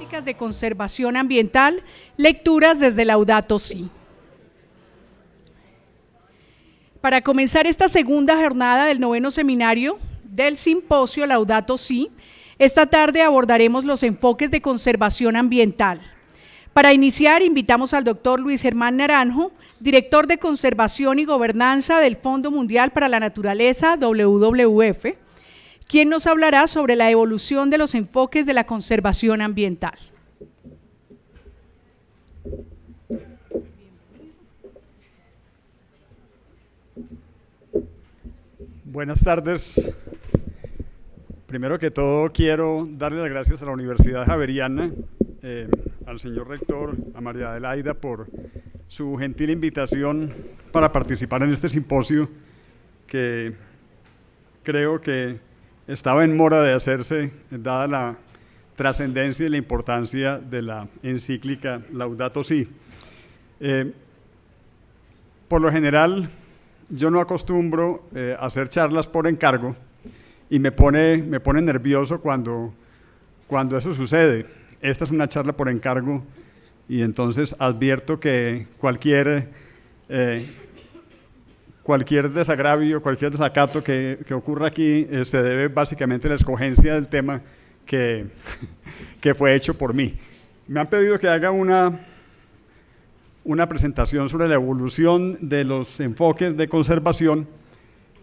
Técnicas de conservación ambiental, lecturas desde Laudato Si. Para comenzar esta segunda jornada del 9º seminario del simposio Laudato Si, esta tarde abordaremos los enfoques de conservación ambiental. Para iniciar, invitamos al doctor Luis Germán Naranjo, director de Conservación y Gobernanza del Fondo Mundial para la Naturaleza, WWF, quien nos hablará sobre la evolución de los enfoques de la conservación ambiental. Buenas tardes. Primero que todo, quiero darle las gracias a la Universidad Javeriana, al señor rector, a María Adelaida, por su gentil invitación para participar en este simposio que creo que estaba en mora de hacerse, dada la trascendencia y la importancia de la encíclica Laudato Si. Por lo general, yo no acostumbro a hacer charlas por encargo y me pone nervioso cuando eso sucede. Esta es una charla por encargo y entonces advierto que cualquier desagravio, cualquier desacato que ocurra aquí se debe básicamente a la escogencia del tema que fue hecho por mí. Me han pedido que haga una presentación sobre la evolución de los enfoques de conservación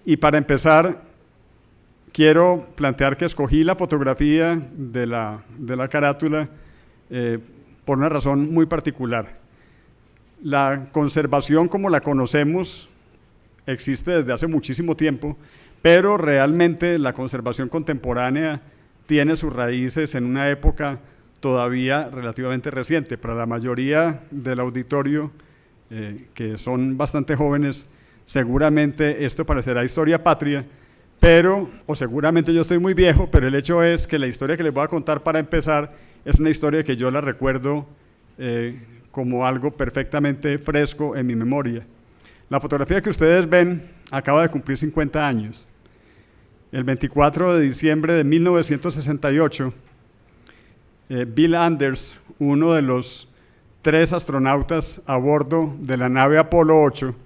y para empezar quiero plantear que escogí la fotografía de la carátula por una razón muy particular. La conservación como la conocemos existe desde hace muchísimo tiempo, pero realmente la conservación contemporánea tiene sus raíces en una época todavía relativamente reciente. Para la mayoría del auditorio, que son bastante jóvenes, seguramente esto parecerá historia patria, o seguramente yo estoy muy viejo, pero el hecho es que la historia que les voy a contar para empezar es una historia que yo la recuerdo como algo perfectamente fresco en mi memoria. La fotografía que ustedes ven acaba de cumplir 50 años. El 24 de diciembre de 1968, Bill Anders, uno de los 3 astronautas a bordo de la nave Apolo 8,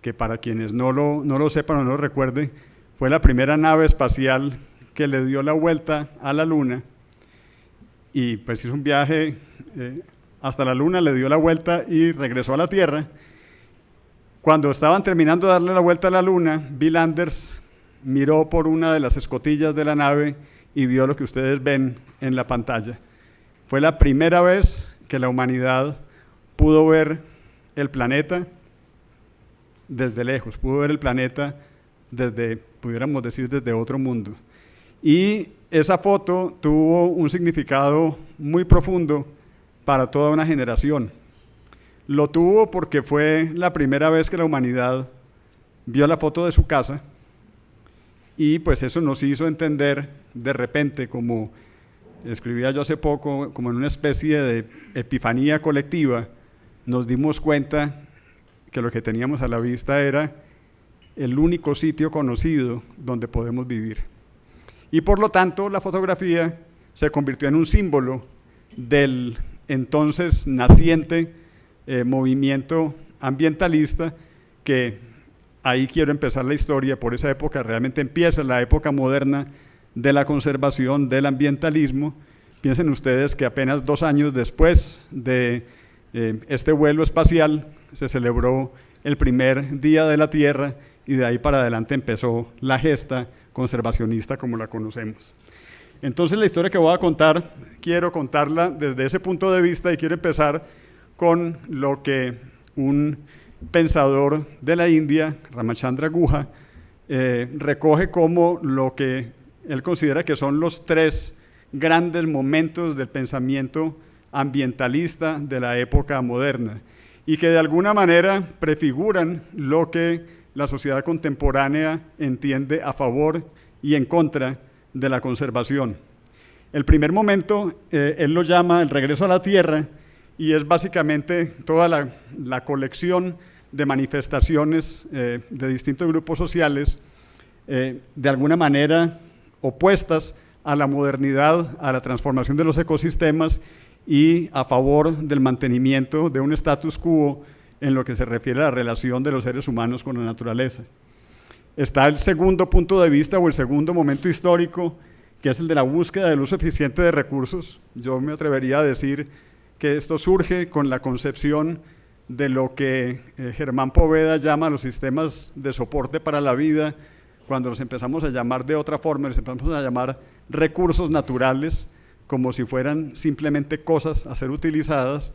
que para quienes no lo sepan o no lo recuerden, fue la primera nave espacial que le dio la vuelta a la Luna y pues hizo un viaje hasta la Luna, le dio la vuelta y regresó a la Tierra. Cuando estaban terminando de darle la vuelta a la Luna, Bill Anders miró por una de las escotillas de la nave y vio lo que ustedes ven en la pantalla. Fue la primera vez que la humanidad pudo ver el planeta desde lejos, pudo ver el planeta desde, pudiéramos decir, desde otro mundo. Y esa foto tuvo un significado muy profundo para toda una generación. Lo tuvo porque fue la primera vez que la humanidad vio la foto de su casa y pues eso nos hizo entender de repente, como escribía yo hace poco, como en una especie de epifanía colectiva, nos dimos cuenta que lo que teníamos a la vista era el único sitio conocido donde podemos vivir. Y por lo tanto la fotografía se convirtió en un símbolo del entonces naciente movimiento ambientalista, que ahí quiero empezar la historia. Por esa época realmente empieza la época moderna de la conservación, del ambientalismo. Piensen ustedes que apenas 2 años después de este vuelo espacial se celebró el primer Día de la Tierra y de ahí para adelante empezó la gesta conservacionista como la conocemos. Entonces la historia que voy a contar, quiero contarla desde ese punto de vista y quiero empezar con lo que un pensador de la India, Ramachandra Guha, recoge como lo que él considera que son los 3 grandes momentos del pensamiento ambientalista de la época moderna y que de alguna manera prefiguran lo que la sociedad contemporánea entiende a favor y en contra de la conservación. El primer momento, él lo llama el regreso a la tierra y es básicamente toda la colección de manifestaciones de distintos grupos sociales de alguna manera opuestas a la modernidad, a la transformación de los ecosistemas y a favor del mantenimiento de un status quo en lo que se refiere a la relación de los seres humanos con la naturaleza. Está el segundo punto de vista o el segundo momento histórico, que es el de la búsqueda del uso eficiente de recursos. Yo me atrevería a decir que esto surge con la concepción de lo que Germán Poveda llama los sistemas de soporte para la vida, cuando los empezamos a llamar de otra forma, los empezamos a llamar recursos naturales, como si fueran simplemente cosas a ser utilizadas.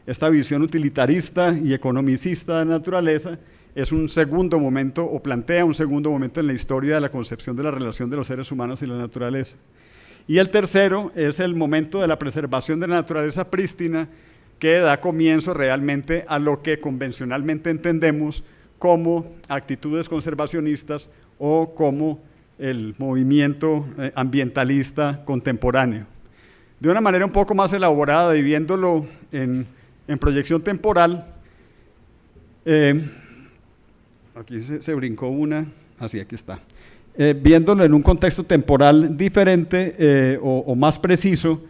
Esta visión utilitarista y economicista de la naturaleza es un segundo momento, o plantea un segundo momento en la historia de la concepción de la relación de los seres humanos y la naturaleza. Y el tercero es el momento de la preservación de la naturaleza prístina, que da comienzo realmente a lo que convencionalmente entendemos como actitudes conservacionistas o como el movimiento ambientalista contemporáneo. De una manera un poco más elaborada y viéndolo en proyección temporal, aquí se brincó una, así aquí está. Viéndolo en un contexto temporal diferente o más preciso,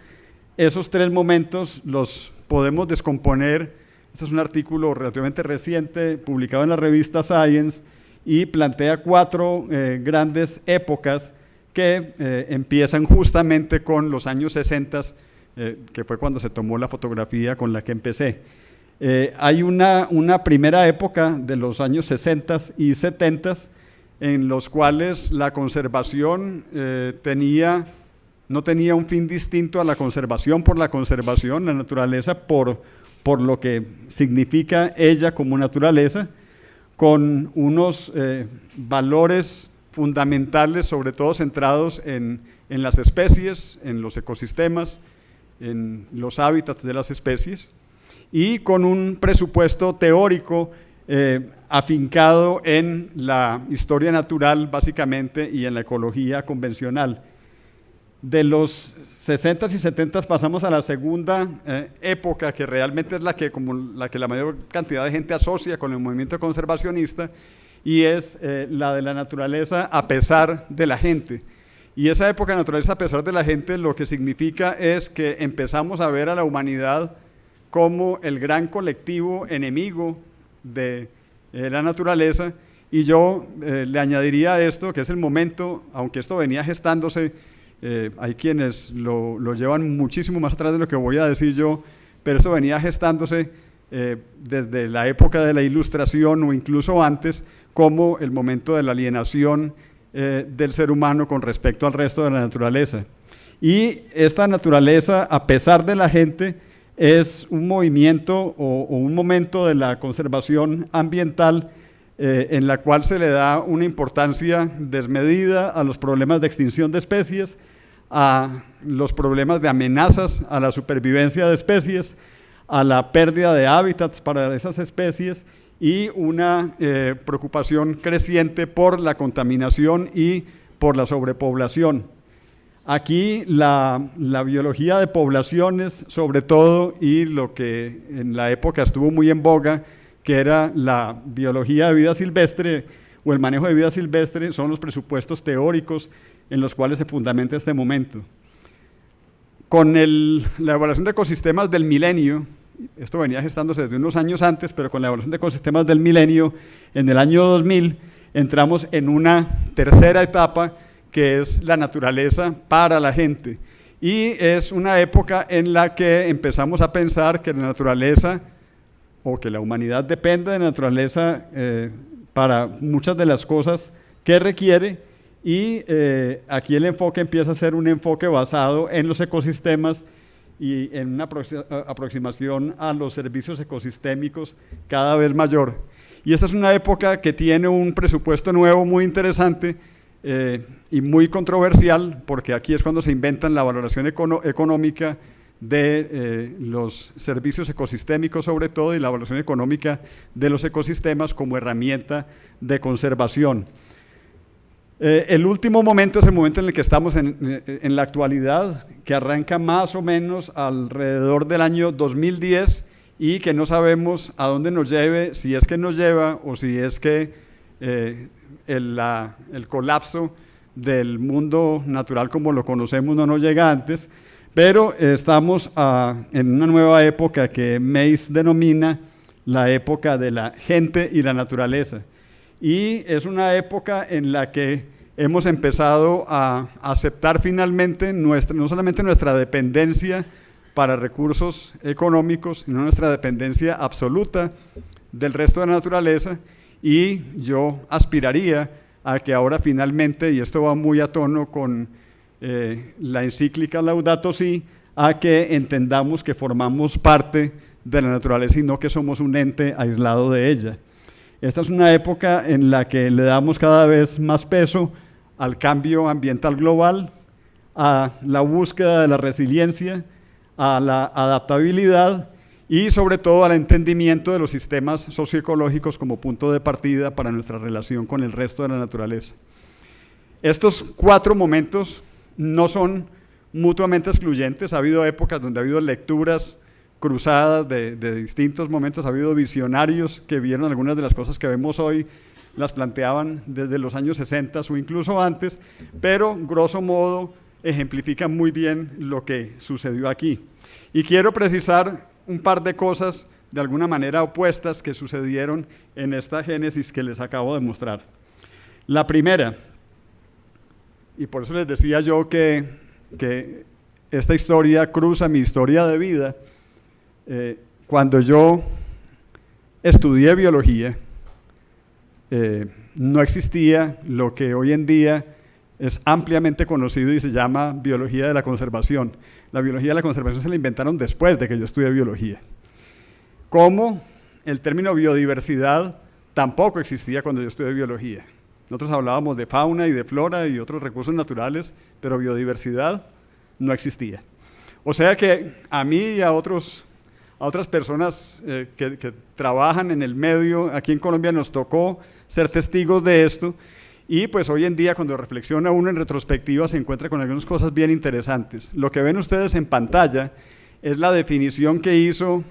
esos tres momentos los podemos descomponer. Este es un artículo relativamente reciente, publicado en la revista Science, y plantea cuatro grandes épocas que empiezan justamente con los años 60, que fue cuando se tomó la fotografía con la que empecé. Hay una primera época de los años 60 y 70 en los cuales la conservación no tenía un fin distinto a la conservación por la conservación, la naturaleza por lo que significa ella como naturaleza, con unos valores fundamentales, sobre todo centrados en las especies, en los ecosistemas, en los hábitats de las especies, y con un presupuesto teórico afincado en la historia natural básicamente y en la ecología convencional. De los 60s y 70s pasamos a la segunda época, que realmente es la que la mayor cantidad de gente asocia con el movimiento conservacionista, y es la de la naturaleza a pesar de la gente. Y esa época de naturaleza a pesar de la gente lo que significa es que empezamos a ver a la humanidad como el gran colectivo enemigo de la naturaleza, y yo le añadiría a esto que es el momento, aunque esto venía gestándose, hay quienes lo llevan muchísimo más atrás de lo que voy a decir yo, pero esto venía gestándose desde la época de la Ilustración o incluso antes, como el momento de la alienación del ser humano con respecto al resto de la naturaleza. Y esta naturaleza, a pesar de la gente, es un movimiento o un momento de la conservación ambiental en la cual se le da una importancia desmedida a los problemas de extinción de especies, a los problemas de amenazas a la supervivencia de especies, a la pérdida de hábitats para esas especies y una preocupación creciente por la contaminación y por la sobrepoblación. Aquí la biología de poblaciones, sobre todo, y lo que en la época estuvo muy en boga, que era la biología de vida silvestre o el manejo de vida silvestre, son los presupuestos teóricos en los cuales se fundamenta este momento. Con la evaluación de ecosistemas del milenio, esto venía gestándose desde unos años antes, pero con la evaluación de ecosistemas del milenio, en el año 2000, entramos en una tercera etapa, que es la naturaleza para la gente. Y es una época en la que empezamos a pensar que la naturaleza, o que la humanidad depende de la naturaleza para muchas de las cosas que requiere, y aquí el enfoque empieza a ser un enfoque basado en los ecosistemas y en una aproximación a los servicios ecosistémicos cada vez mayor. Y esta es una época que tiene un presupuesto nuevo muy interesante y muy controversial, porque aquí es cuando se inventan la valoración económica de los servicios ecosistémicos sobre todo, y la evaluación económica de los ecosistemas como herramienta de conservación. El último momento es el momento en el que estamos en la actualidad, que arranca más o menos alrededor del año 2010 y que no sabemos a dónde nos lleve, si es que nos lleva o si es que el colapso del mundo natural como lo conocemos no nos llega antes, pero estamos en una nueva época que Mace denomina la época de la gente y la naturaleza. Y es una época en la que hemos empezado a aceptar finalmente no solamente nuestra dependencia para recursos económicos, sino nuestra dependencia absoluta del resto de la naturaleza, y yo aspiraría a que ahora finalmente, y esto va muy a tono con la encíclica Laudato Si', a que entendamos que formamos parte de la naturaleza y no que somos un ente aislado de ella. Esta es una época en la que le damos cada vez más peso al cambio ambiental global, a la búsqueda de la resiliencia, a la adaptabilidad y sobre todo al entendimiento de los sistemas socioecológicos como punto de partida para nuestra relación con el resto de la naturaleza. Estos 4 momentos no son mutuamente excluyentes. Ha habido épocas donde ha habido lecturas cruzadas de distintos momentos, ha habido visionarios que vieron algunas de las cosas que vemos hoy, las planteaban desde los años 60 o incluso antes, pero grosso modo ejemplifica muy bien lo que sucedió aquí. Y quiero precisar un par de cosas de alguna manera opuestas que sucedieron en esta génesis que les acabo de mostrar. La primera, y por eso les decía yo que esta historia cruza mi historia de vida, cuando yo estudié biología, no existía lo que hoy en día es ampliamente conocido y se llama biología de la conservación. La biología de la conservación se la inventaron después de que yo estudié biología. Como el término biodiversidad tampoco existía cuando yo estudié biología. Nosotros hablábamos de fauna y de flora y otros recursos naturales, pero biodiversidad no existía. O sea que a mí y a otras personas que trabajan en el medio, aquí en Colombia nos tocó ser testigos de esto, y pues hoy en día cuando reflexiona uno en retrospectiva se encuentra con algunas cosas bien interesantes. Lo que ven ustedes en pantalla es la definición que hizo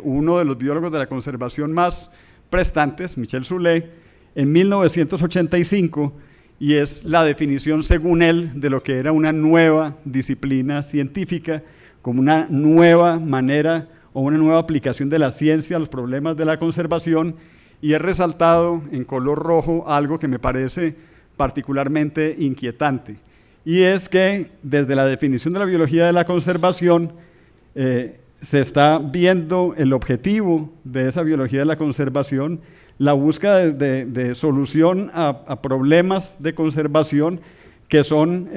uno de los biólogos de la conservación más prestantes, Michel Soulet, en 1985, y es la definición según él de lo que era una nueva disciplina científica, como una nueva manera o una nueva aplicación de la ciencia a los problemas de la conservación, y he resaltado en color rojo algo que me parece particularmente inquietante, y es que desde la definición de la biología de la conservación se está viendo el objetivo de esa biología de la conservación, la búsqueda de solución a problemas de conservación que son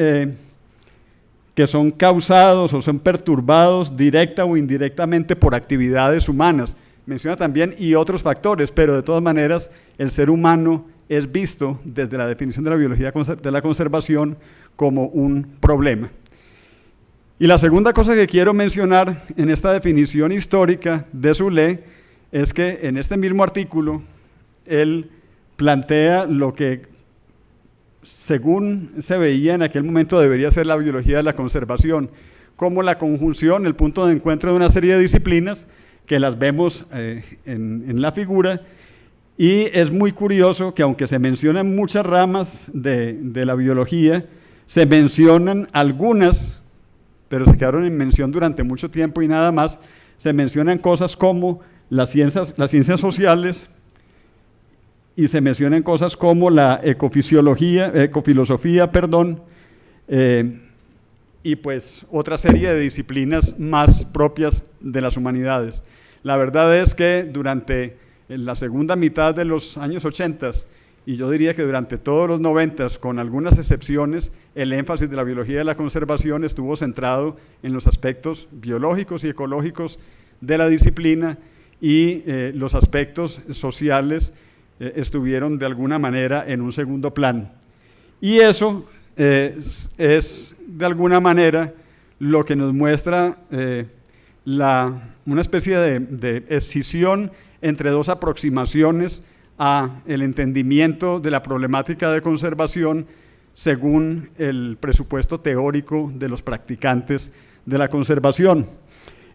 causados o son perturbados directa o indirectamente por actividades humanas. Menciona también y otros factores, pero de todas maneras el ser humano es visto desde la definición de la biología de la conservación como un problema. Y la segunda cosa que quiero mencionar en esta definición histórica de Soulet es que en este mismo artículo él plantea lo que según se veía en aquel momento debería ser la biología de la conservación, como la conjunción, el punto de encuentro de una serie de disciplinas que las vemos en la figura, y es muy curioso que aunque se mencionan muchas ramas de la biología, se mencionan algunas, pero se quedaron en mención durante mucho tiempo y nada más, se mencionan cosas como las ciencias sociales, y se mencionan cosas como la ecofilosofía, y pues otra serie de disciplinas más propias de las humanidades. La verdad es que durante la segunda mitad de los años 80, y yo diría que durante todos los 90, con algunas excepciones, el énfasis de la biología de la conservación estuvo centrado en los aspectos biológicos y ecológicos de la disciplina, y los aspectos sociales estuvieron de alguna manera en un segundo plano. Y eso es de alguna manera lo que nos muestra una especie de escisión entre dos aproximaciones a el entendimiento de la problemática de conservación según el presupuesto teórico de los practicantes de la conservación.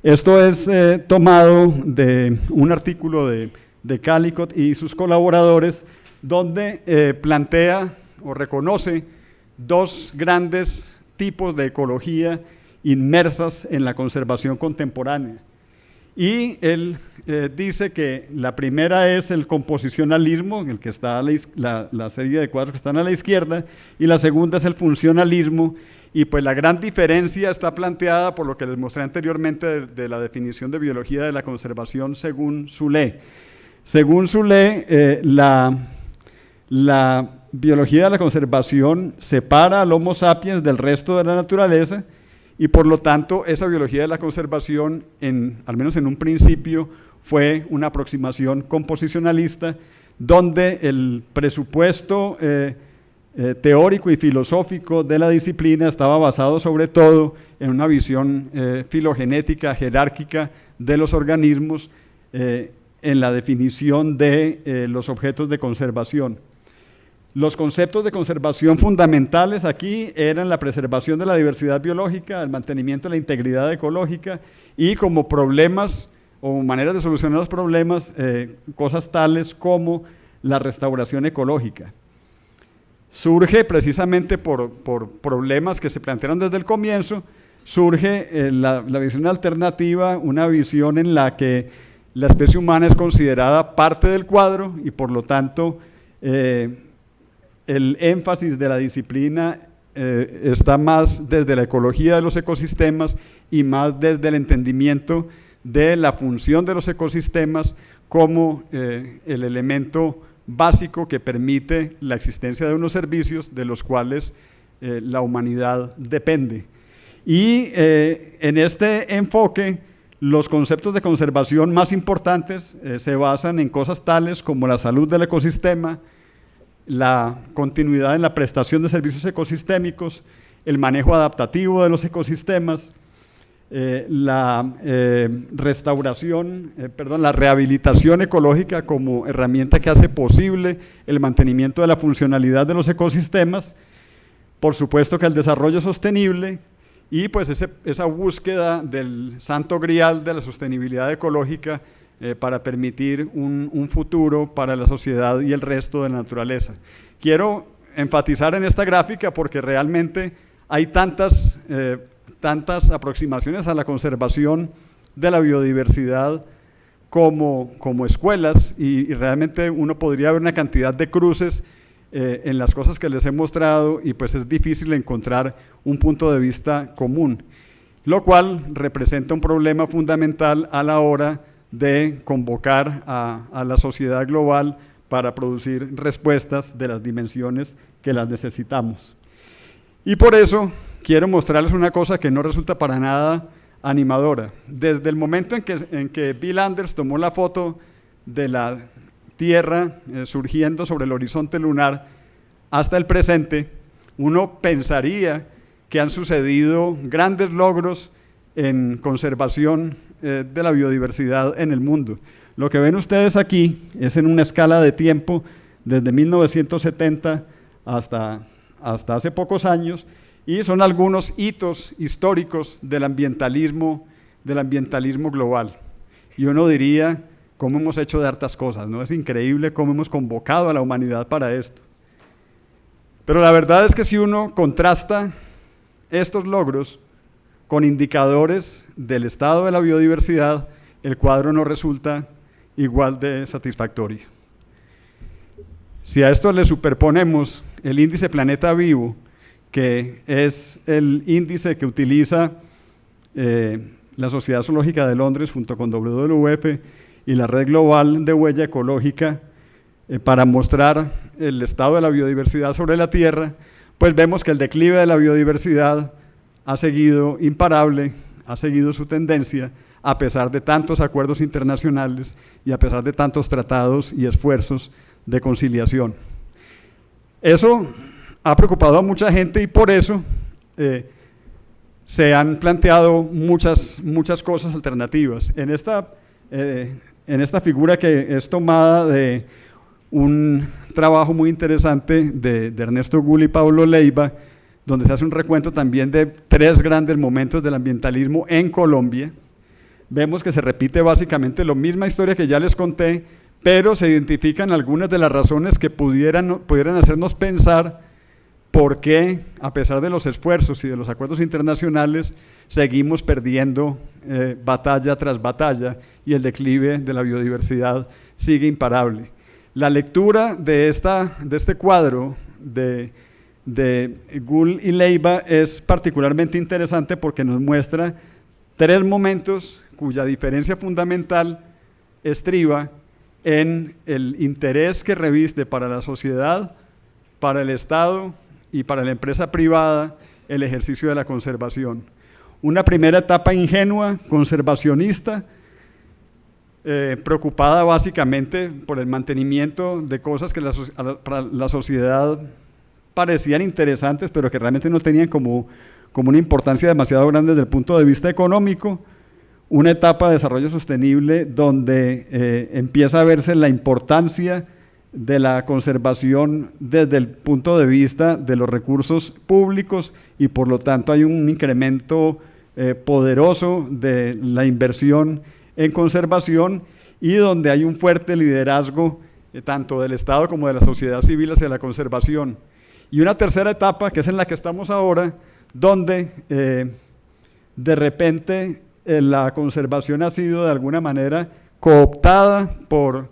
Esto es tomado de un artículo de Callicott y sus colaboradores, donde plantea o reconoce dos grandes tipos de ecología inmersas en la conservación contemporánea. Y él dice que la primera es el composicionalismo, el que está a la serie de cuadros que están a la izquierda, y la segunda es el funcionalismo, y pues la gran diferencia está planteada por lo que les mostré anteriormente de la definición de biología de la conservación según Soule. Según Soule, la biología de la conservación separa al Homo sapiens del resto de la naturaleza, y por lo tanto esa biología de la conservación, al menos en un principio, fue una aproximación composicionalista, donde el presupuesto teórico y filosófico de la disciplina estaba basado sobre todo en una visión filogenética, jerárquica de los organismos, en la definición de los objetos de conservación. Los conceptos de conservación fundamentales aquí eran la preservación de la diversidad biológica, el mantenimiento de la integridad ecológica y como problemas o maneras de solucionar los problemas, cosas tales como la restauración ecológica. Surge precisamente por problemas que se plantearon desde el comienzo, surge la visión alternativa, una visión en la que la especie humana es considerada parte del cuadro y por lo tanto el énfasis de la disciplina está más desde la ecología de los ecosistemas y más desde el entendimiento de la función de los ecosistemas como el elemento básico que permite la existencia de unos servicios de los cuales la humanidad depende. Y en este enfoque, los conceptos de conservación más importantes se basan en cosas tales como la salud del ecosistema, la continuidad en la prestación de servicios ecosistémicos, el manejo adaptativo de los ecosistemas, la rehabilitación ecológica como herramienta que hace posible el mantenimiento de la funcionalidad de los ecosistemas, por supuesto que el desarrollo sostenible y pues esa búsqueda del santo grial de la sostenibilidad ecológica para permitir un futuro para la sociedad y el resto de la naturaleza. Quiero enfatizar en esta gráfica porque realmente hay tantas aproximaciones a la conservación de la biodiversidad como escuelas y realmente uno podría ver una cantidad de cruces en las cosas que les he mostrado y pues es difícil encontrar un punto de vista común, lo cual representa un problema fundamental a la hora de convocar a la sociedad global para producir respuestas de las dimensiones que las necesitamos. Y por eso quiero mostrarles una cosa que no resulta para nada animadora. Desde el momento en que Bill Anders tomó la foto de la Tierra surgiendo sobre el horizonte lunar hasta el presente, uno pensaría que han sucedido grandes logros en conservación de la biodiversidad en el mundo. Lo que ven ustedes aquí es en una escala de tiempo desde 1970 hasta hace pocos años y son algunos hitos históricos del ambientalismo global. Y uno diría, ¿cómo hemos hecho de hartas cosas? ¿No? Es increíble cómo hemos convocado a la humanidad para esto. Pero la verdad es que si uno contrasta estos logros con indicadores del estado de la biodiversidad, el cuadro no resulta igual de satisfactorio. Si a esto le superponemos el índice Planeta Vivo, que es el índice que utiliza la Sociedad Zoológica de Londres junto con WWF y la Red Global de Huella Ecológica para mostrar el estado de la biodiversidad sobre la Tierra, pues vemos que el declive de la biodiversidad ha seguido imparable, ha seguido su tendencia, a pesar de tantos acuerdos internacionales y a pesar de tantos tratados y esfuerzos de conciliación. Eso ha preocupado a mucha gente y por eso se han planteado muchas cosas alternativas. En esta figura que es tomada de un trabajo muy interesante de Ernesto Gull y Pablo Leiva, donde se hace un recuento también de 3 grandes momentos del ambientalismo en Colombia. Vemos que se repite básicamente la misma historia que ya les conté, pero se identifican algunas de las razones que pudieran hacernos pensar por qué, a pesar de los esfuerzos y de los acuerdos internacionales, seguimos perdiendo batalla tras batalla y el declive de la biodiversidad sigue imparable. La lectura de este cuadro de Gould y Leiva es particularmente interesante porque nos muestra 3 momentos cuya diferencia fundamental estriba en el interés que reviste para la sociedad, para el Estado y para la empresa privada el ejercicio de la conservación. Una primera etapa ingenua, conservacionista, preocupada básicamente por el mantenimiento de cosas que para la sociedad parecían interesantes, pero que realmente no tenían como una importancia demasiado grande desde el punto de vista económico. Una etapa de desarrollo sostenible donde empieza a verse la importancia de la conservación desde el punto de vista de los recursos públicos y por lo tanto hay un incremento poderoso de la inversión en conservación y donde hay un fuerte liderazgo tanto del Estado como de la sociedad civil hacia la conservación. Y una tercera etapa, que es en la que estamos ahora, donde de repente la conservación ha sido de alguna manera cooptada por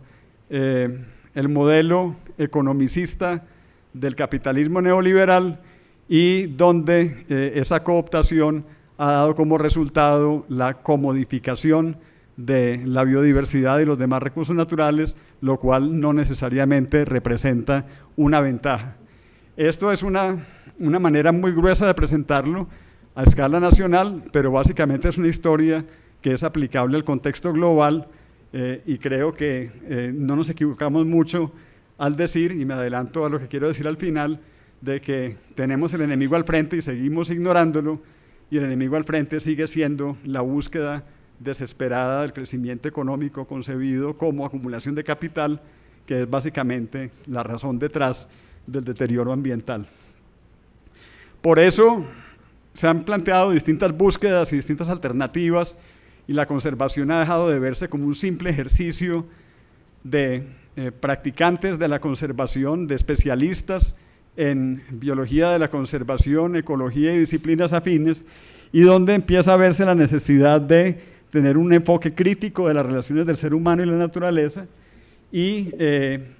el modelo economicista del capitalismo neoliberal y donde esa cooptación ha dado como resultado la comodificación de la biodiversidad y los demás recursos naturales, lo cual no necesariamente representa una ventaja. Esto es una manera muy gruesa de presentarlo a escala nacional, pero básicamente es una historia que es aplicable al contexto global y creo que no nos equivocamos mucho al decir, y me adelanto a lo que quiero decir al final, de que tenemos el enemigo al frente y seguimos ignorándolo, y el enemigo al frente sigue siendo la búsqueda desesperada del crecimiento económico concebido como acumulación de capital, que es básicamente la razón detrás del deterioro ambiental. Por eso se han planteado distintas búsquedas y distintas alternativas y la conservación ha dejado de verse como un simple ejercicio de practicantes de la conservación, de especialistas en biología de la conservación, ecología y disciplinas afines, y donde empieza a verse la necesidad de tener un enfoque crítico de las relaciones del ser humano y la naturaleza, y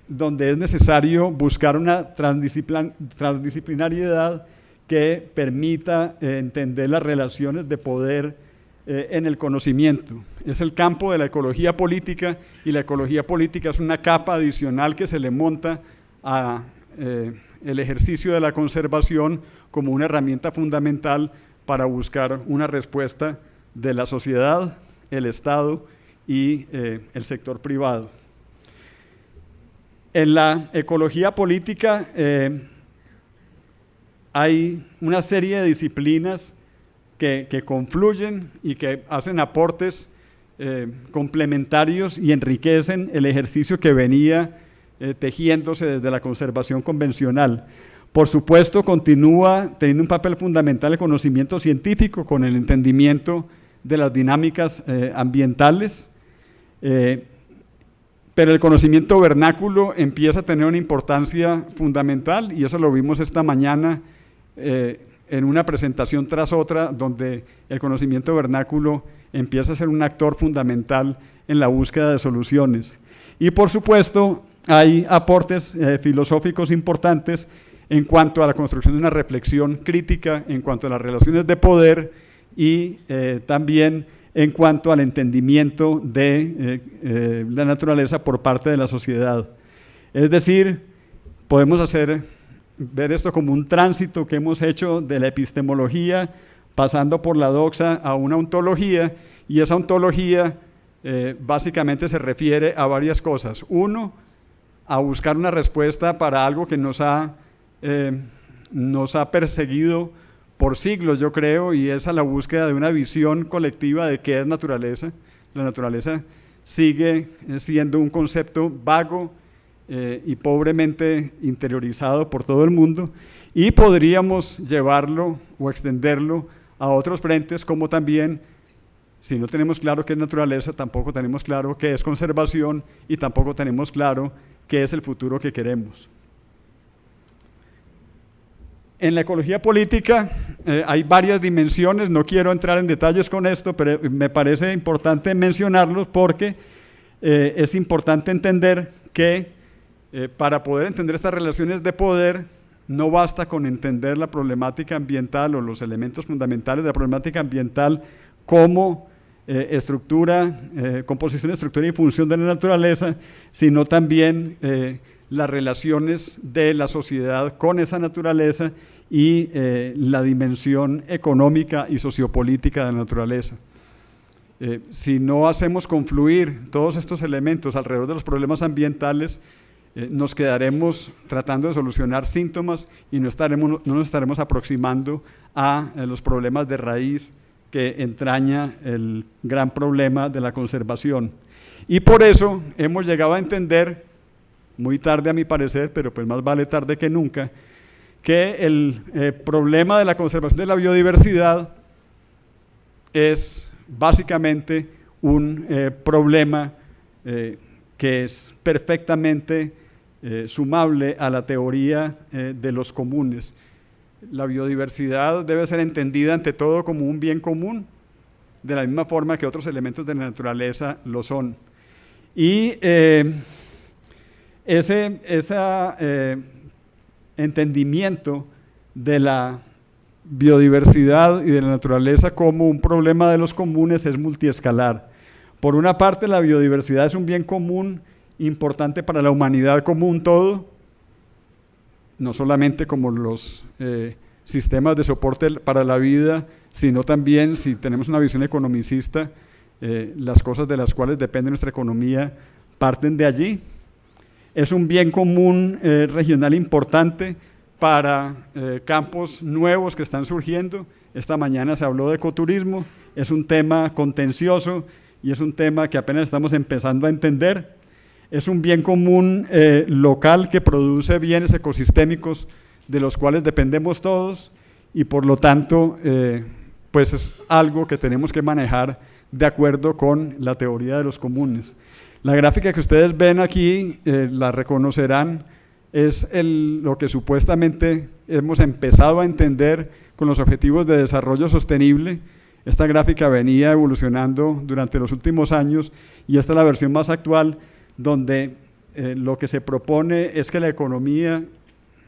donde es necesario buscar una transdisciplinariedad que permita entender las relaciones de poder en el conocimiento. Es el campo de la ecología política, y la ecología política es una capa adicional que se le monta a el ejercicio de la conservación como una herramienta fundamental para buscar una respuesta de la sociedad, el Estado y el sector privado. En la ecología política hay una serie de disciplinas que confluyen y que hacen aportes complementarios y enriquecen el ejercicio que venía tejiéndose desde la conservación convencional. Por supuesto, continúa teniendo un papel fundamental el conocimiento científico con el entendimiento de las dinámicas ambientales, pero el conocimiento vernáculo empieza a tener una importancia fundamental, y eso lo vimos esta mañana en una presentación tras otra, donde el conocimiento vernáculo empieza a ser un actor fundamental en la búsqueda de soluciones. Y por supuesto, hay aportes filosóficos importantes en cuanto a la construcción de una reflexión crítica, en cuanto a las relaciones de poder y también en cuanto al entendimiento de la naturaleza por parte de la sociedad. Es decir, podemos ver esto como un tránsito que hemos hecho de la epistemología, pasando por la doxa a una ontología, y esa ontología básicamente se refiere a varias cosas. Uno, a buscar una respuesta para algo que nos ha perseguido por siglos, yo creo, y es a la búsqueda de una visión colectiva de qué es naturaleza. La naturaleza sigue siendo un concepto vago y pobremente interiorizado por todo el mundo, y podríamos llevarlo o extenderlo a otros frentes, como también, si no tenemos claro qué es naturaleza, tampoco tenemos claro qué es conservación y tampoco tenemos claro qué es el futuro que queremos. En la ecología política hay varias dimensiones, no quiero entrar en detalles con esto, pero me parece importante mencionarlos porque es importante entender que para poder entender estas relaciones de poder, no basta con entender la problemática ambiental o los elementos fundamentales de la problemática ambiental como estructura, composición, estructura y función de la naturaleza, sino también las relaciones de la sociedad con esa naturaleza y la dimensión económica y sociopolítica de la naturaleza. Si no hacemos confluir todos estos elementos alrededor de los problemas ambientales, nos quedaremos tratando de solucionar síntomas y no nos estaremos aproximando a los problemas de raíz que entraña el gran problema de la conservación. Y por eso hemos llegado a entender, muy tarde a mi parecer, pero pues más vale tarde que nunca, que el problema de la conservación de la biodiversidad es básicamente un problema que es perfectamente sumable a la teoría de los comunes. La biodiversidad debe ser entendida ante todo como un bien común, de la misma forma que otros elementos de la naturaleza lo son. Y ese entendimiento de la biodiversidad y de la naturaleza como un problema de los comunes es multiescalar. Por una parte, la biodiversidad es un bien común importante para la humanidad como un todo, no solamente como los sistemas de soporte para la vida, sino también, si tenemos una visión economicista, las cosas de las cuales depende nuestra economía parten de allí. Es un bien común regional importante para campos nuevos que están surgiendo. Esta mañana se habló de ecoturismo, es un tema contencioso y es un tema que apenas estamos empezando a entender. Es un bien común local que produce bienes ecosistémicos de los cuales dependemos todos y por lo tanto pues es algo que tenemos que manejar de acuerdo con la teoría de los comunes. La gráfica que ustedes ven aquí, la reconocerán, es lo que supuestamente hemos empezado a entender con los objetivos de desarrollo sostenible. Esta gráfica venía evolucionando durante los últimos años y esta es la versión más actual, donde lo que se propone es que la economía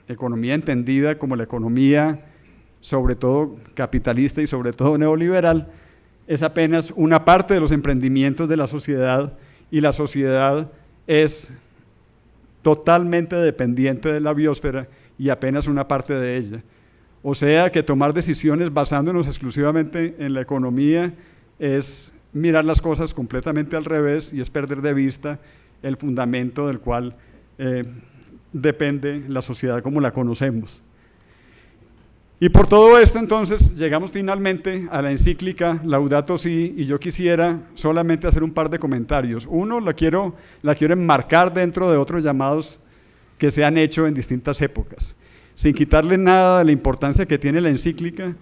entendida como la economía sobre todo capitalista y sobre todo neoliberal, es apenas una parte de los emprendimientos de la sociedad y la sociedad es totalmente dependiente de la biosfera y apenas una parte de ella. O sea que tomar decisiones basándonos exclusivamente en la economía es mirar las cosas completamente al revés y es perder de vista el fundamento del cual depende la sociedad como la conocemos. Y por todo esto entonces llegamos finalmente a la encíclica Laudato Si y yo quisiera solamente hacer un par de comentarios. Uno, la quiero enmarcar dentro de otros llamados que se han hecho en distintas épocas, sin quitarle nada de la importancia que tiene la encíclica,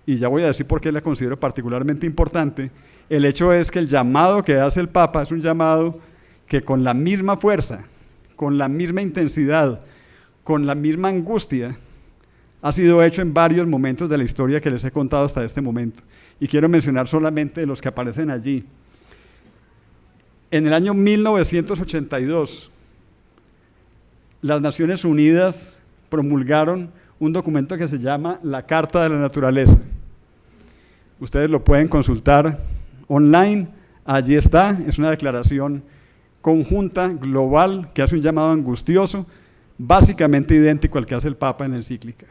y ya voy a decir por qué la considero particularmente importante. El hecho es que el llamado que hace el Papa es un llamado que con la misma fuerza, con la misma intensidad, con la misma angustia, ha sido hecho en varios momentos de la historia que les he contado hasta este momento. Y quiero mencionar solamente los que aparecen allí. En el año 1982, las Naciones Unidas promulgaron un documento que se llama la Carta de la Naturaleza. Ustedes lo pueden consultar online, allí está, es una declaración conjunta, global, que hace un llamado angustioso, básicamente idéntico al que hace el Papa en la encíclica.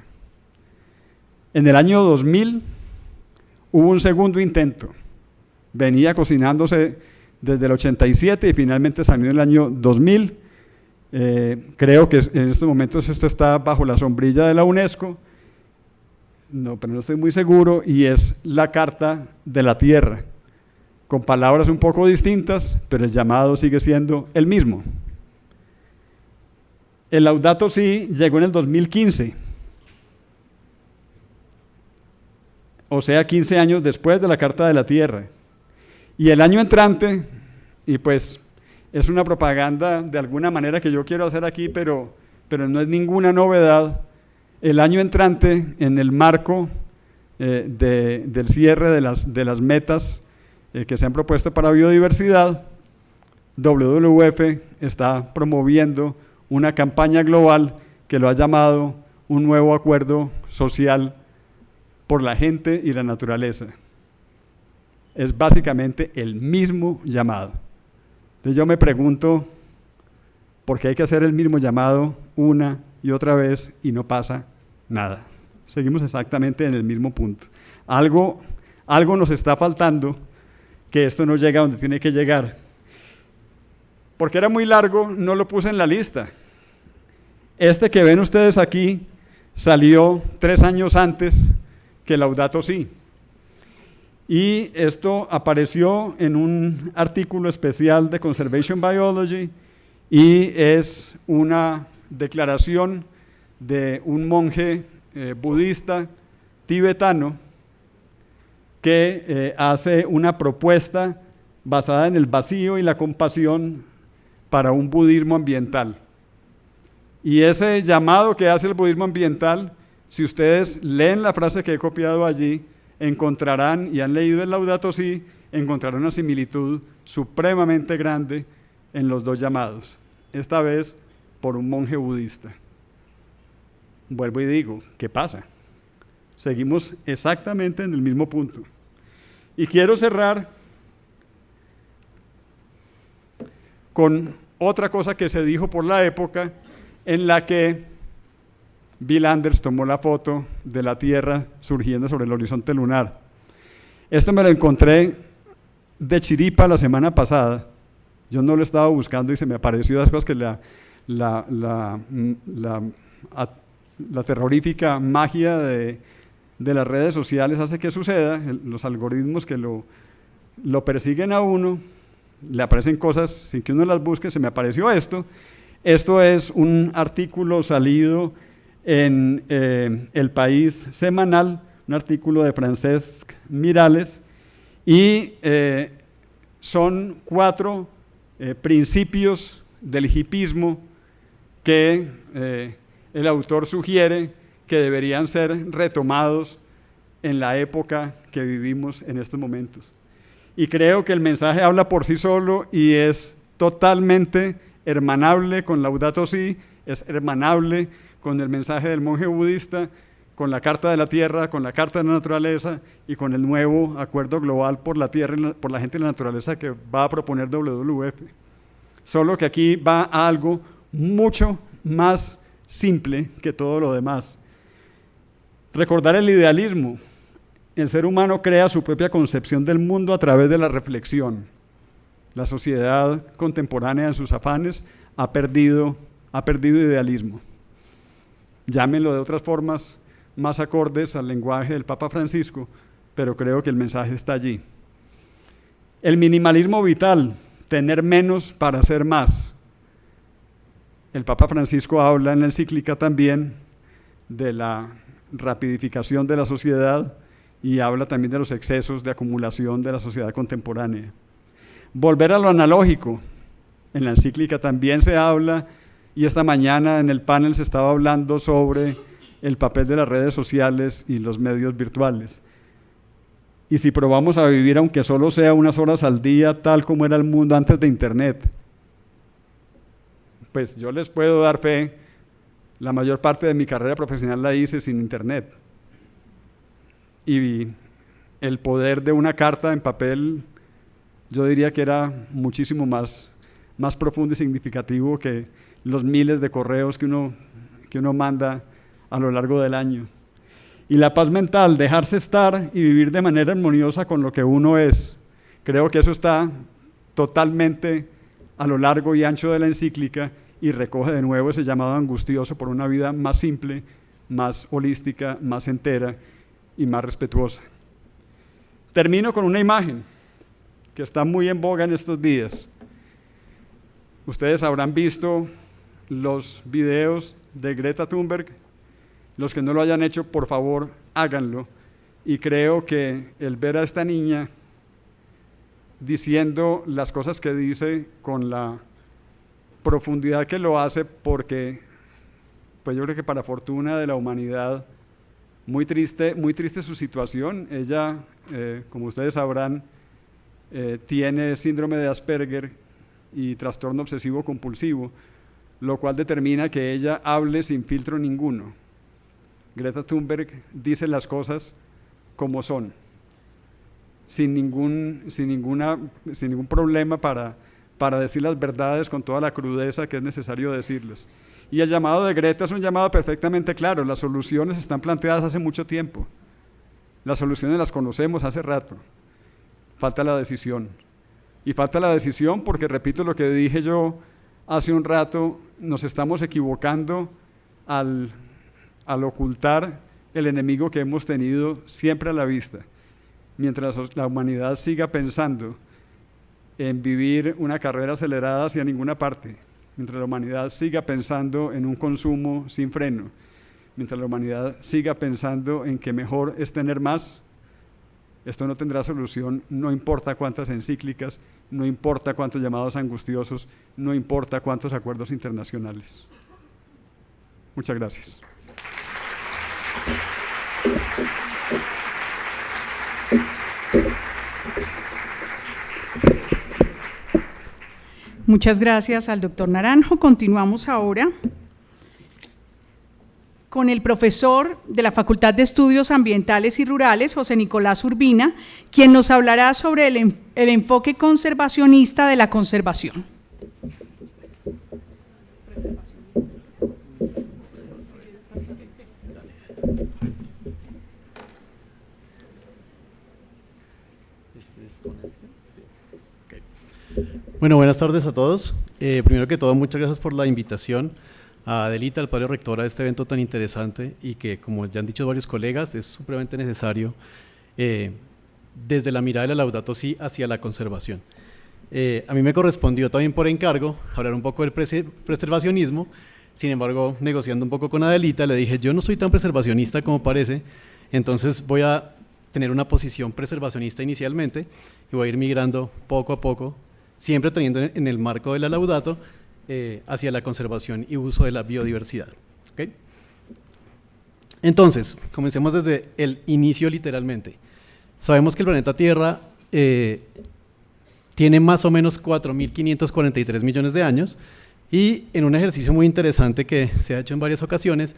En el año 2000 hubo un segundo intento, venía cocinándose desde el 87 y finalmente salió en el año 2000. Creo que en estos momentos esto está bajo la sombrilla de la UNESCO, pero no estoy muy seguro, y es la Carta de la Tierra, con palabras un poco distintas, pero el llamado sigue siendo el mismo. El Laudato Si llegó en el 2015, o sea, 15 años después de la Carta de la Tierra. Y el año entrante, y pues es una propaganda de alguna manera que yo quiero hacer aquí, pero no es ninguna novedad, el año entrante, en el marco del cierre de las metas que se han propuesto para biodiversidad, WWF está promoviendo una campaña global que lo ha llamado un nuevo acuerdo social por la gente y la naturaleza. Es básicamente el mismo llamado. Entonces yo me pregunto, ¿por qué hay que hacer el mismo llamado una y otra vez y no pasa nada? Seguimos exactamente en el mismo punto. Algo nos está faltando, que esto no llega a donde tiene que llegar. Porque era muy largo, no lo puse en la lista. Este que ven ustedes aquí salió 3 años antes que Laudato Si. Y esto apareció en un artículo especial de Conservation Biology y es una declaración de un monje budista tibetano que hace una propuesta basada en el vacío y la compasión para un budismo ambiental. Y ese llamado que hace el budismo ambiental, si ustedes leen la frase que he copiado allí, encontrarán, y han leído el Laudato Si, encontrarán una similitud supremamente grande en los dos llamados, esta vez por un monje budista. Vuelvo y digo, ¿qué pasa? Seguimos exactamente en el mismo punto. Y quiero cerrar con otra cosa que se dijo por la época en la que Bill Anders tomó la foto de la Tierra surgiendo sobre el horizonte lunar. Esto me lo encontré de chiripa la semana pasada. Yo no lo estaba buscando y se me apareció las cosas que la terrorífica magia de las redes sociales hace que suceda. Los algoritmos que lo persiguen a uno, le aparecen cosas sin que uno las busque. Se me apareció esto. Esto es un artículo salido en El País semanal, un artículo de Francesc Miralles, y son 4 principios del hipismo que el autor sugiere que deberían ser retomados en la época que vivimos en estos momentos. Y creo que el mensaje habla por sí solo y es totalmente hermanable con Laudato Si, es hermanable con el mensaje del monje budista, con la Carta de la Tierra, con la Carta de la Naturaleza y con el nuevo Acuerdo Global por la Tierra, por la gente y la naturaleza que va a proponer WWF. Solo que aquí va a algo mucho más simple que todo lo demás. Recordar el idealismo. El ser humano crea su propia concepción del mundo a través de la reflexión. La sociedad contemporánea en sus afanes ha perdido idealismo. Llámenlo de otras formas más acordes al lenguaje del Papa Francisco, pero creo que el mensaje está allí. El minimalismo vital, tener menos para hacer más. El Papa Francisco habla en la encíclica también de la rapidificación de la sociedad y habla también de los excesos de acumulación de la sociedad contemporánea. Volver a lo analógico. En la encíclica también se habla, y esta mañana en el panel se estaba hablando sobre el papel de las redes sociales y los medios virtuales. Y si probamos a vivir, aunque solo sea unas horas al día, tal como era el mundo antes de Internet, pues yo les puedo dar fe, la mayor parte de mi carrera profesional la hice sin Internet. Y el poder de una carta en papel, yo diría que era muchísimo más profundo y significativo que los miles de correos que uno manda a lo largo del año. Y la paz mental, dejarse estar y vivir de manera armoniosa con lo que uno es. Creo que eso está totalmente a lo largo y ancho de la encíclica y recoge de nuevo ese llamado angustioso por una vida más simple, más holística, más entera y más respetuosa. Termino con una imagen que está muy en boga en estos días. Ustedes habrán visto los videos de Greta Thunberg. Los que no lo hayan hecho, por favor, háganlo. Y creo que el ver a esta niña diciendo las cosas que dice con la profundidad que lo hace, porque pues yo creo que para fortuna de la humanidad, muy triste su situación. Ella, como ustedes sabrán, tiene síndrome de Asperger y trastorno obsesivo compulsivo, lo cual determina que ella hable sin filtro ninguno. Greta Thunberg dice las cosas como son, sin ningún problema para decir las verdades con toda la crudeza que es necesario decirlas. Y el llamado de Greta es un llamado perfectamente claro. Las soluciones están planteadas hace mucho tiempo. Las soluciones las conocemos hace rato. Falta la decisión. Y falta la decisión porque, repito lo que dije yo hace un rato, nos estamos equivocando al ocultar el enemigo que hemos tenido siempre a la vista. Mientras la humanidad siga pensando en vivir una carrera acelerada hacia ninguna parte, mientras la humanidad siga pensando en un consumo sin freno, mientras la humanidad siga pensando en que mejor es tener más, esto no tendrá solución, no importa cuántas encíclicas, no importa cuántos llamados angustiosos, no importa cuántos acuerdos internacionales. Muchas gracias. Muchas gracias al doctor Naranjo. Continuamos ahora con el profesor de la Facultad de Estudios Ambientales y Rurales, José Nicolás Urbina, quien nos hablará sobre el enfoque conservacionista de la conservación. Bueno, buenas tardes a todos. Primero que todo, muchas gracias por la invitación a Adelita, al padre rectora, de este evento tan interesante y que, como ya han dicho varios colegas, es supremamente necesario desde la mirada de la Laudato Si hacia la conservación. A mí me correspondió también por encargo hablar un poco del preservacionismo. Sin embargo, negociando un poco con Adelita, le dije, yo no soy tan preservacionista como parece, entonces voy a tener una posición preservacionista inicialmente y voy a ir migrando poco a poco, siempre teniendo en el marco de la Laudato hacia la conservación y uso de la biodiversidad. ¿Okay? Entonces, comencemos desde el inicio literalmente. Sabemos que el planeta Tierra tiene más o menos 4.543 millones de años y en un ejercicio muy interesante que se ha hecho en varias ocasiones,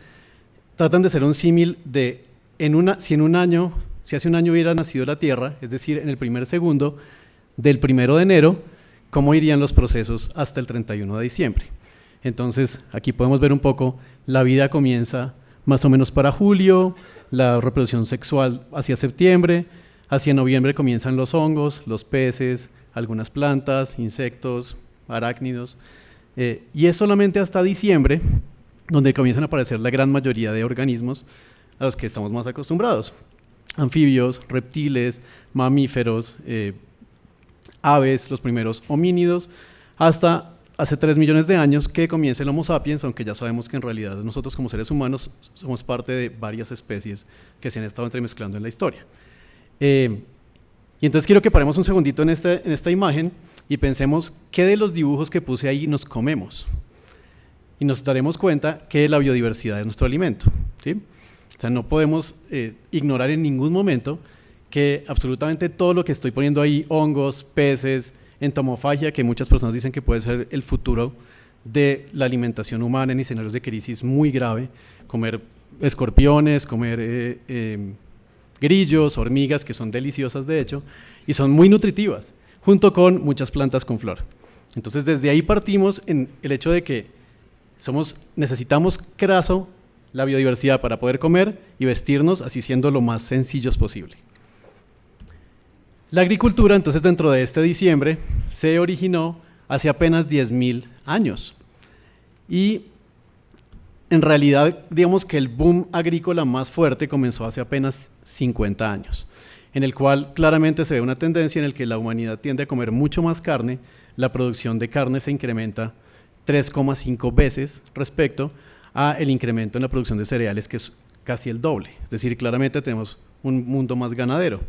tratan de hacer un símil de si hace un año hubiera nacido la Tierra, es decir, en el primer segundo del 1 de enero, cómo irían los procesos hasta el 31 de diciembre. Entonces, aquí podemos ver un poco, la vida comienza más o menos para julio, la reproducción sexual hacia septiembre, hacia noviembre comienzan los hongos, los peces, algunas plantas, insectos, arácnidos, y es solamente hasta diciembre donde comienzan a aparecer la gran mayoría de organismos a los que estamos más acostumbrados. Anfibios, reptiles, mamíferos, aves, los primeros homínidos, hasta hace 3 millones de años que comienza el Homo sapiens, aunque ya sabemos que en realidad nosotros como seres humanos somos parte de varias especies que se han estado entremezclando en la historia. Y entonces quiero que paremos un segundito en esta imagen y pensemos qué de los dibujos que puse ahí nos comemos. Y nos daremos cuenta que la biodiversidad es nuestro alimento, ¿sí? O sea, no podemos ignorar en ningún momento que absolutamente todo lo que estoy poniendo ahí, hongos, peces, entomofagia, que muchas personas dicen que puede ser el futuro de la alimentación humana en escenarios de crisis muy grave, comer escorpiones, comer grillos, hormigas, que son deliciosas de hecho, y son muy nutritivas, junto con muchas plantas con flor. Entonces desde ahí partimos en el hecho de que necesitamos craso la biodiversidad para poder comer y vestirnos, así siendo lo más sencillos posible. La agricultura, entonces, dentro de este diciembre, se originó hace apenas 10.000 años. Y en realidad, digamos que el boom agrícola más fuerte comenzó hace apenas 50 años, en el cual claramente se ve una tendencia en la que la humanidad tiende a comer mucho más carne, la producción de carne se incrementa 3,5 veces respecto a el incremento en la producción de cereales, que es casi el doble. Es decir, claramente tenemos un mundo más ganadero.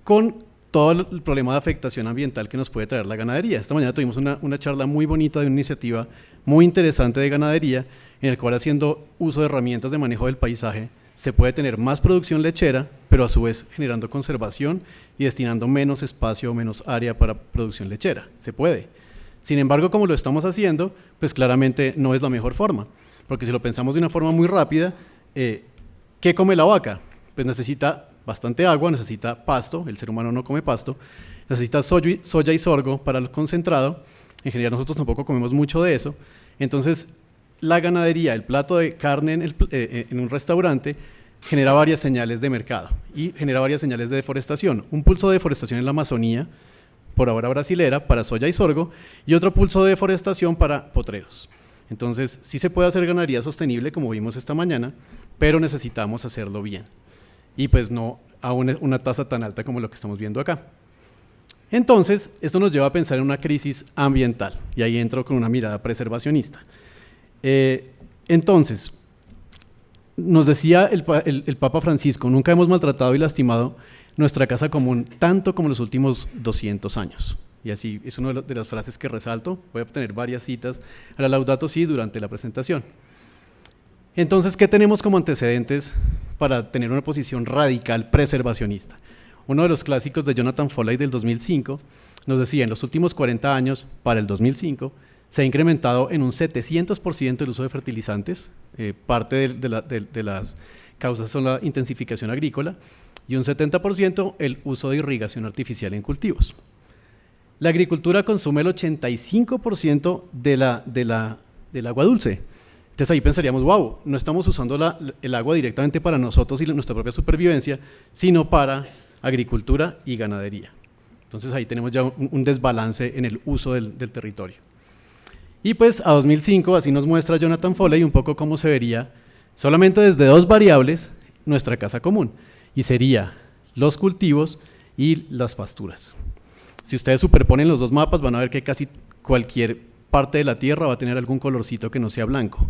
Con todo el problema de afectación ambiental que nos puede traer la ganadería. Esta mañana tuvimos una charla muy bonita de una iniciativa muy interesante de ganadería, en el cual, haciendo uso de herramientas de manejo del paisaje, se puede tener más producción lechera, pero a su vez generando conservación y destinando menos espacio o menos área para producción lechera. Se puede. Sin embargo, como lo estamos haciendo, pues claramente no es la mejor forma, porque si lo pensamos de una forma muy rápida, ¿qué come la vaca? Pues necesita bastante agua, necesita pasto, el ser humano no come pasto, necesita soya y sorgo para el concentrado, en general nosotros tampoco comemos mucho de eso, entonces la ganadería, el plato de carne en un restaurante, genera varias señales de mercado y genera varias señales de deforestación. Un pulso de deforestación en la Amazonía, por ahora brasilera, para soya y sorgo, y otro pulso de deforestación para potreros. Entonces, sí se puede hacer ganadería sostenible, como vimos esta mañana, pero necesitamos hacerlo bien. Y pues no a una tasa tan alta como lo que estamos viendo acá. Entonces, esto nos lleva a pensar en una crisis ambiental, y ahí entro con una mirada preservacionista. Entonces, nos decía el Papa Francisco, nunca hemos maltratado y lastimado nuestra casa común tanto como en los últimos 200 años. Y así es una de las frases que resalto. Voy a obtener varias citas a la Laudato Si durante la presentación. Entonces, ¿qué tenemos como antecedentes para tener una posición radical preservacionista? Uno de los clásicos de Jonathan Foley del 2005 nos decía, en los últimos 40 años, para el 2005, se ha incrementado en un 700% el uso de fertilizantes. Parte de las causas son la intensificación agrícola, y un 70% el uso de irrigación artificial en cultivos. La agricultura consume el 85% del agua dulce. Entonces ahí pensaríamos, wow, no estamos usando el agua directamente para nosotros y nuestra propia supervivencia, sino para agricultura y ganadería. Entonces ahí tenemos ya un desbalance en el uso del territorio. Y pues a 2005, así nos muestra Jonathan Foley un poco cómo se vería solamente desde dos variables nuestra casa común, y sería los cultivos y las pasturas. Si ustedes superponen los dos mapas, van a ver que casi cualquier parte de la tierra va a tener algún colorcito que no sea blanco.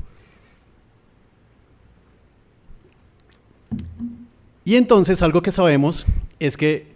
Y entonces algo que sabemos es que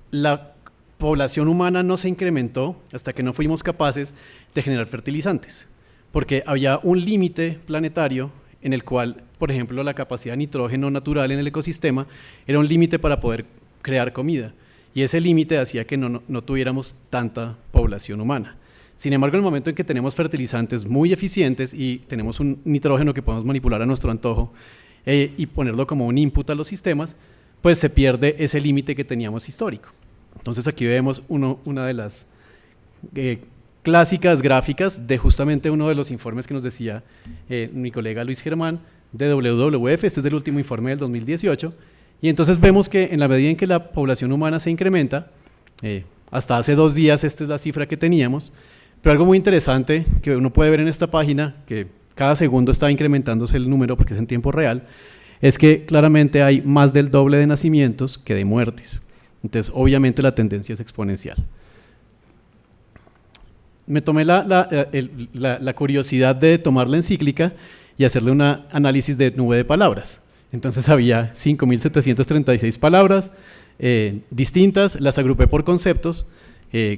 la población humana no se incrementó hasta que no fuimos capaces de generar fertilizantes, porque había un límite planetario en el cual, por ejemplo, la capacidad de nitrógeno natural en el ecosistema era un límite para poder crear comida, y ese límite hacía que no tuviéramos tanta población humana. Sin embargo, en el momento en que tenemos fertilizantes muy eficientes y tenemos un nitrógeno que podemos manipular a nuestro antojo y ponerlo como un input a los sistemas, pues se pierde ese límite que teníamos histórico. Entonces aquí vemos una de las clásicas gráficas de justamente uno de los informes que nos decía mi colega Luis Germán de WWF. Este es el último informe del 2018, y entonces vemos que en la medida en que la población humana se incrementa, hasta hace 2 días esta es la cifra que teníamos, pero algo muy interesante que uno puede ver en esta página, que cada segundo está incrementándose el número porque es en tiempo real, es que claramente hay más del doble de nacimientos que de muertes. Entonces, obviamente la tendencia es exponencial. Me tomé la curiosidad de tomar la encíclica y hacerle un análisis de nube de palabras. Entonces había 5.736 palabras distintas, las agrupé por conceptos,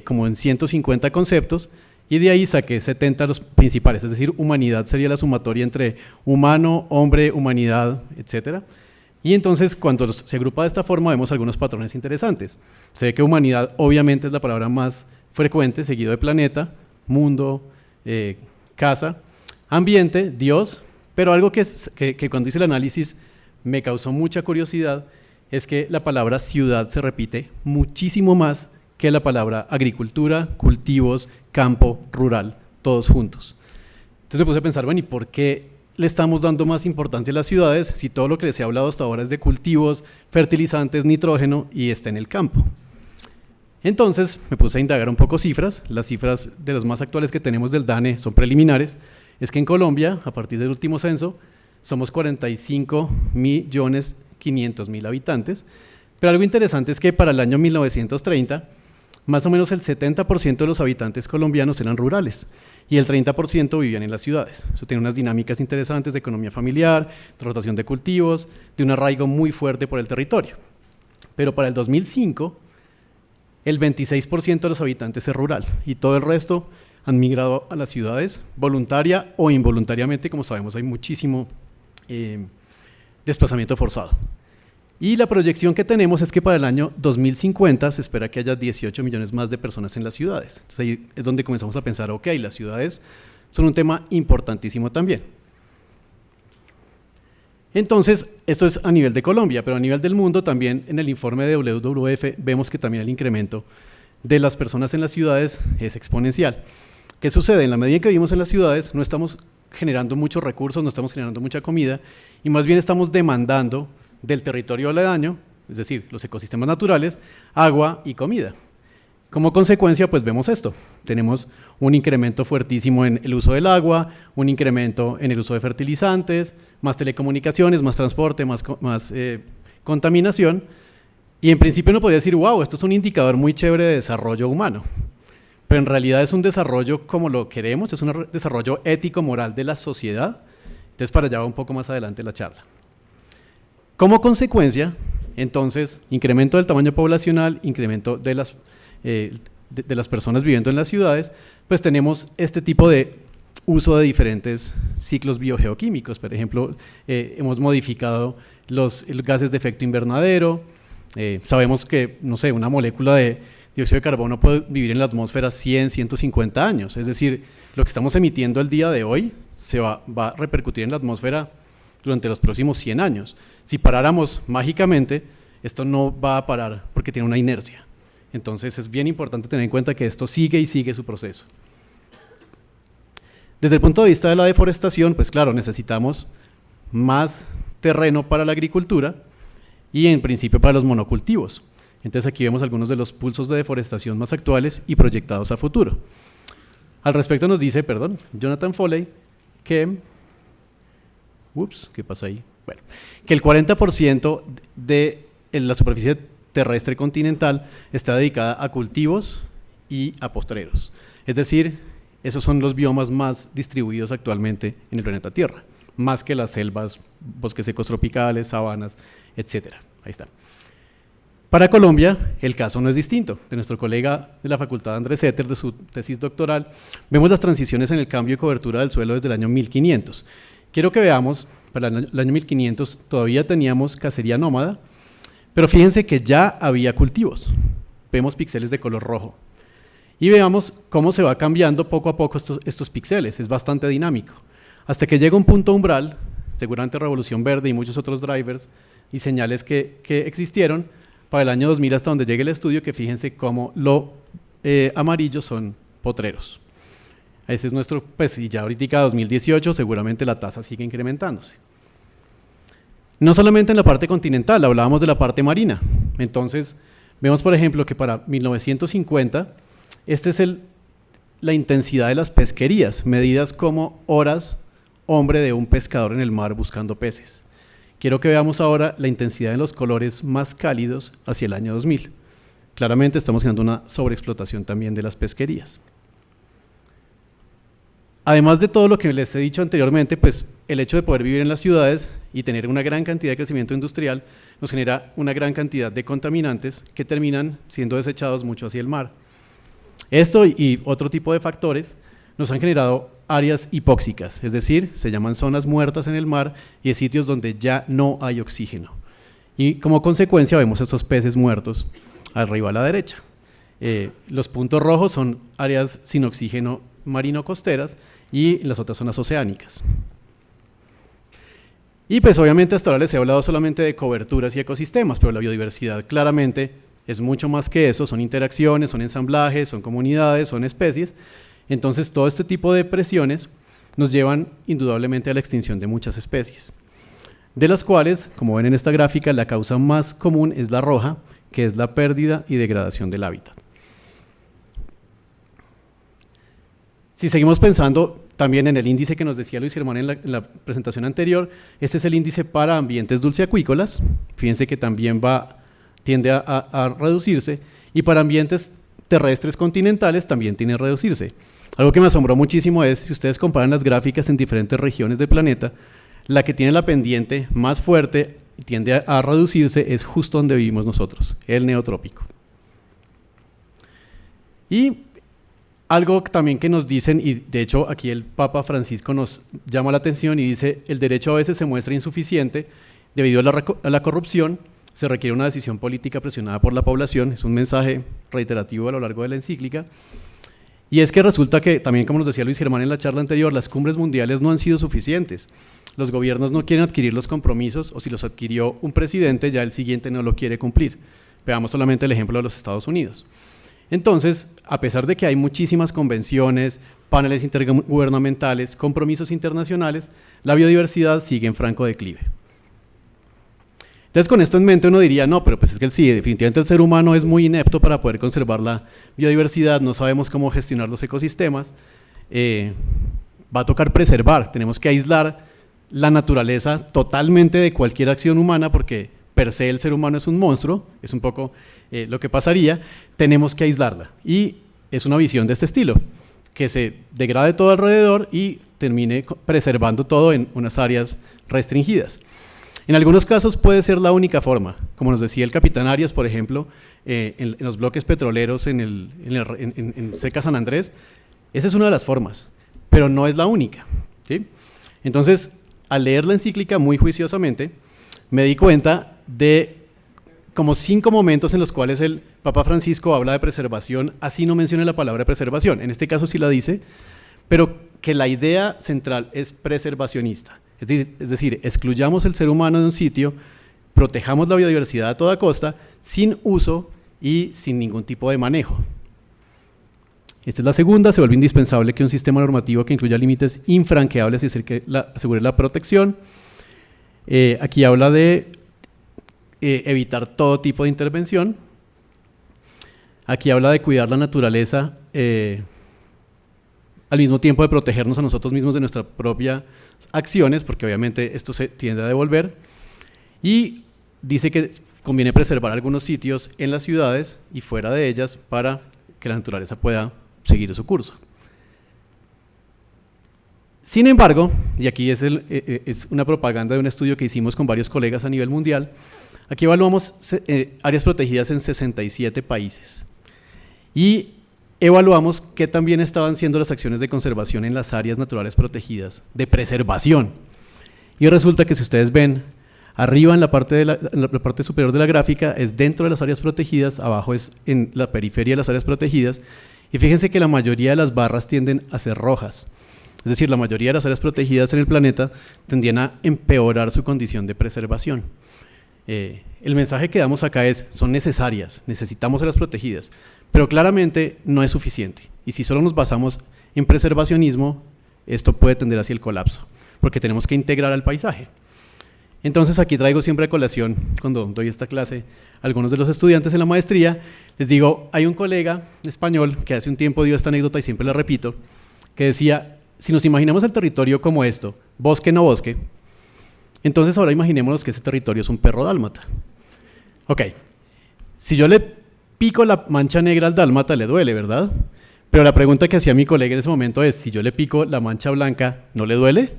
como en 150 conceptos, y de ahí saqué 70 los principales, es decir, humanidad sería la sumatoria entre humano, hombre, humanidad, etc. Y entonces, cuando se agrupa de esta forma, vemos algunos patrones interesantes. Se ve que humanidad obviamente es la palabra más frecuente, seguido de planeta, mundo, casa, ambiente, Dios, pero algo que cuando hice el análisis me causó mucha curiosidad es que la palabra ciudad se repite muchísimo más que la palabra agricultura, cultivos, campo, rural, todos juntos. Entonces me puse a pensar, bueno, ¿y por qué le estamos dando más importancia a las ciudades si todo lo que les he hablado hasta ahora es de cultivos, fertilizantes, nitrógeno y está en el campo? Entonces me puse a indagar un poco cifras. Las cifras de las más actuales que tenemos del DANE son preliminares. Es que en Colombia, a partir del último censo, somos 45.500.000 habitantes, pero algo interesante es que para el año 1930, más o menos el 70% de los habitantes colombianos eran rurales y el 30% vivían en las ciudades. Eso tiene unas dinámicas interesantes de economía familiar, de rotación de cultivos, de un arraigo muy fuerte por el territorio. Pero para el 2005, el 26% de los habitantes es rural y todo el resto han migrado a las ciudades voluntaria o involuntariamente. Como sabemos, hay muchísimo desplazamiento forzado. Y la proyección que tenemos es que para el año 2050 se espera que haya 18 millones más de personas en las ciudades. Entonces ahí es donde comenzamos a pensar, ok, las ciudades son un tema importantísimo también. Entonces, esto es a nivel de Colombia, pero a nivel del mundo también en el informe de WWF vemos que también el incremento de las personas en las ciudades es exponencial. ¿Qué sucede? En la medida en que vivimos en las ciudades no estamos generando muchos recursos, no estamos generando mucha comida y más bien estamos demandando del territorio aledaño, es decir, los ecosistemas naturales, agua y comida. Como consecuencia, pues vemos esto. Tenemos un incremento fuertísimo en el uso del agua, un incremento en el uso de fertilizantes, más telecomunicaciones, más transporte, más contaminación. Y en principio uno podría decir, wow, esto es un indicador muy chévere de desarrollo humano. Pero en realidad es un desarrollo como lo queremos, es un desarrollo ético-moral de la sociedad. Entonces para allá va un poco más adelante la charla. Como consecuencia, entonces, incremento del tamaño poblacional, incremento de las personas viviendo en las ciudades, pues tenemos este tipo de uso de diferentes ciclos biogeoquímicos. Por ejemplo, hemos modificado los gases de efecto invernadero. Sabemos que, no sé, una molécula de dióxido de carbono puede vivir en la atmósfera 100, 150 años. Es decir, lo que estamos emitiendo el día de hoy va a repercutir en la atmósfera durante los próximos 100 años. Si paráramos mágicamente, esto no va a parar porque tiene una inercia. Entonces es bien importante tener en cuenta que esto sigue y sigue su proceso. Desde el punto de vista de la deforestación, pues claro, necesitamos más terreno para la agricultura y en principio para los monocultivos. Entonces aquí vemos algunos de los pulsos de deforestación más actuales y proyectados a futuro. Al respecto nos dice, Jonathan Foley, que ¿qué pasa ahí? Bueno, que el 40% de la superficie terrestre continental está dedicada a cultivos y a postreros. Es decir, esos son los biomas más distribuidos actualmente en el planeta Tierra, más que las selvas, bosques secos tropicales, sabanas, etc. Ahí está. Para Colombia, el caso no es distinto. De nuestro colega de la Facultad Andrés Etter, de su tesis doctoral, vemos las transiciones en el cambio de cobertura del suelo desde el año 1500. Quiero que veamos, para el año 1500 todavía teníamos cacería nómada, pero fíjense que ya había cultivos. Vemos píxeles de color rojo. Y veamos cómo se va cambiando poco a poco estos píxeles. Es bastante dinámico. Hasta que llega un punto umbral, seguramente Revolución Verde y muchos otros drivers y señales que existieron, para el año 2000 hasta donde llegue el estudio, que fíjense cómo lo amarillo son potreros. Ese es nuestro, pues, y ya ahorita 2018 seguramente la tasa sigue incrementándose. No solamente en la parte continental, hablábamos de la parte marina. Entonces, vemos por ejemplo que para 1950, esta es la intensidad de las pesquerías, medidas como horas hombre de un pescador en el mar buscando peces. Quiero que veamos ahora la intensidad de los colores más cálidos hacia el año 2000. Claramente estamos generando una sobreexplotación también de las pesquerías. Además de todo lo que les he dicho anteriormente, pues el hecho de poder vivir en las ciudades y tener una gran cantidad de crecimiento industrial nos genera una gran cantidad de contaminantes que terminan siendo desechados mucho hacia el mar. Esto y otro tipo de factores nos han generado áreas hipóxicas, es decir, se llaman zonas muertas en el mar y sitios donde ya no hay oxígeno. Y como consecuencia vemos estos peces muertos arriba a la derecha. Los puntos rojos son áreas sin oxígeno marino costeras y las otras zonas oceánicas. Y pues obviamente hasta ahora les he hablado solamente de coberturas y ecosistemas, pero la biodiversidad claramente es mucho más que eso, son interacciones, son ensamblajes, son comunidades, son especies. Entonces todo este tipo de presiones nos llevan indudablemente a la extinción de muchas especies, de las cuales, como ven en esta gráfica, la causa más común es la roja, que es la pérdida y degradación del hábitat. Si seguimos pensando también en el índice que nos decía Luis Germán en la presentación anterior, este es el índice para ambientes dulceacuícolas, fíjense que también tiende a reducirse, y para ambientes terrestres continentales también tiende a reducirse. Algo que me asombró muchísimo es, si ustedes comparan las gráficas en diferentes regiones del planeta, la que tiene la pendiente más fuerte y tiende a reducirse es justo donde vivimos nosotros, el neotrópico. Y algo también que nos dicen, y de hecho aquí el Papa Francisco nos llama la atención y dice, el derecho a veces se muestra insuficiente debido a la corrupción, se requiere una decisión política presionada por la población, es un mensaje reiterativo a lo largo de la encíclica. Y es que resulta que, también como nos decía Luis Germán en la charla anterior, las cumbres mundiales no han sido suficientes. Los gobiernos no quieren adquirir los compromisos, o si los adquirió un presidente, ya el siguiente no lo quiere cumplir. Veamos solamente el ejemplo de los Estados Unidos. Entonces, a pesar de que hay muchísimas convenciones, paneles intergubernamentales, compromisos internacionales, la biodiversidad sigue en franco declive. Entonces, con esto en mente uno diría, no, pero pues es que sí, definitivamente el ser humano es muy inepto para poder conservar la biodiversidad, no sabemos cómo gestionar los ecosistemas, va a tocar preservar, tenemos que aislar la naturaleza totalmente de cualquier acción humana porque per se el ser humano es un monstruo, es un poco lo que pasaría, tenemos que aislarla. Y es una visión de este estilo, que se degrade todo alrededor y termine preservando todo en unas áreas restringidas. En algunos casos puede ser la única forma, como nos decía el capitán Arias, por ejemplo, en los bloques petroleros en Seca San Andrés, esa es una de las formas, pero no es la única, ¿sí? Entonces, al leer la encíclica muy juiciosamente, me di cuenta de como 5 momentos en los cuales el Papa Francisco habla de preservación, así no menciona la palabra preservación, en este caso sí la dice, pero que la idea central es preservacionista. Es decir, excluyamos el ser humano de un sitio, protejamos la biodiversidad a toda costa, sin uso y sin ningún tipo de manejo. Esta es la segunda, se vuelve indispensable que un sistema normativo que incluya límites infranqueables y asegure la protección. Aquí habla de evitar todo tipo de intervención. Aquí habla de cuidar la naturaleza al mismo tiempo de protegernos a nosotros mismos de nuestras propias acciones, porque obviamente esto se tiende a devolver, y dice que conviene preservar algunos sitios en las ciudades y fuera de ellas para que la naturaleza pueda seguir su curso. Sin embargo, y aquí es una propaganda de un estudio que hicimos con varios colegas a nivel mundial, aquí evaluamos áreas protegidas en 67 países y evaluamos qué también estaban siendo las acciones de conservación en las áreas naturales protegidas de preservación. Y resulta que si ustedes ven, arriba en la parte superior de la gráfica es dentro de las áreas protegidas, abajo es en la periferia de las áreas protegidas, y fíjense que la mayoría de las barras tienden a ser rojas. Es decir, la mayoría de las áreas protegidas en el planeta tendían a empeorar su condición de preservación. El mensaje que damos acá es, son necesarias, necesitamos áreas protegidas, pero claramente no es suficiente. Y si solo nos basamos en preservacionismo, esto puede tender hacia el colapso, porque tenemos que integrar al paisaje. Entonces aquí traigo siempre a colación, cuando doy esta clase, a algunos de los estudiantes en la maestría, les digo, hay un colega español que hace un tiempo dio esta anécdota y siempre la repito, que decía, si nos imaginamos el territorio como esto, bosque no bosque, entonces ahora imaginémonos que ese territorio es un perro dálmata. Ok, si yo le pico la mancha negra al dálmata le duele, ¿verdad? Pero la pregunta que hacía mi colega en ese momento es, si yo le pico la mancha blanca, ¿no le duele?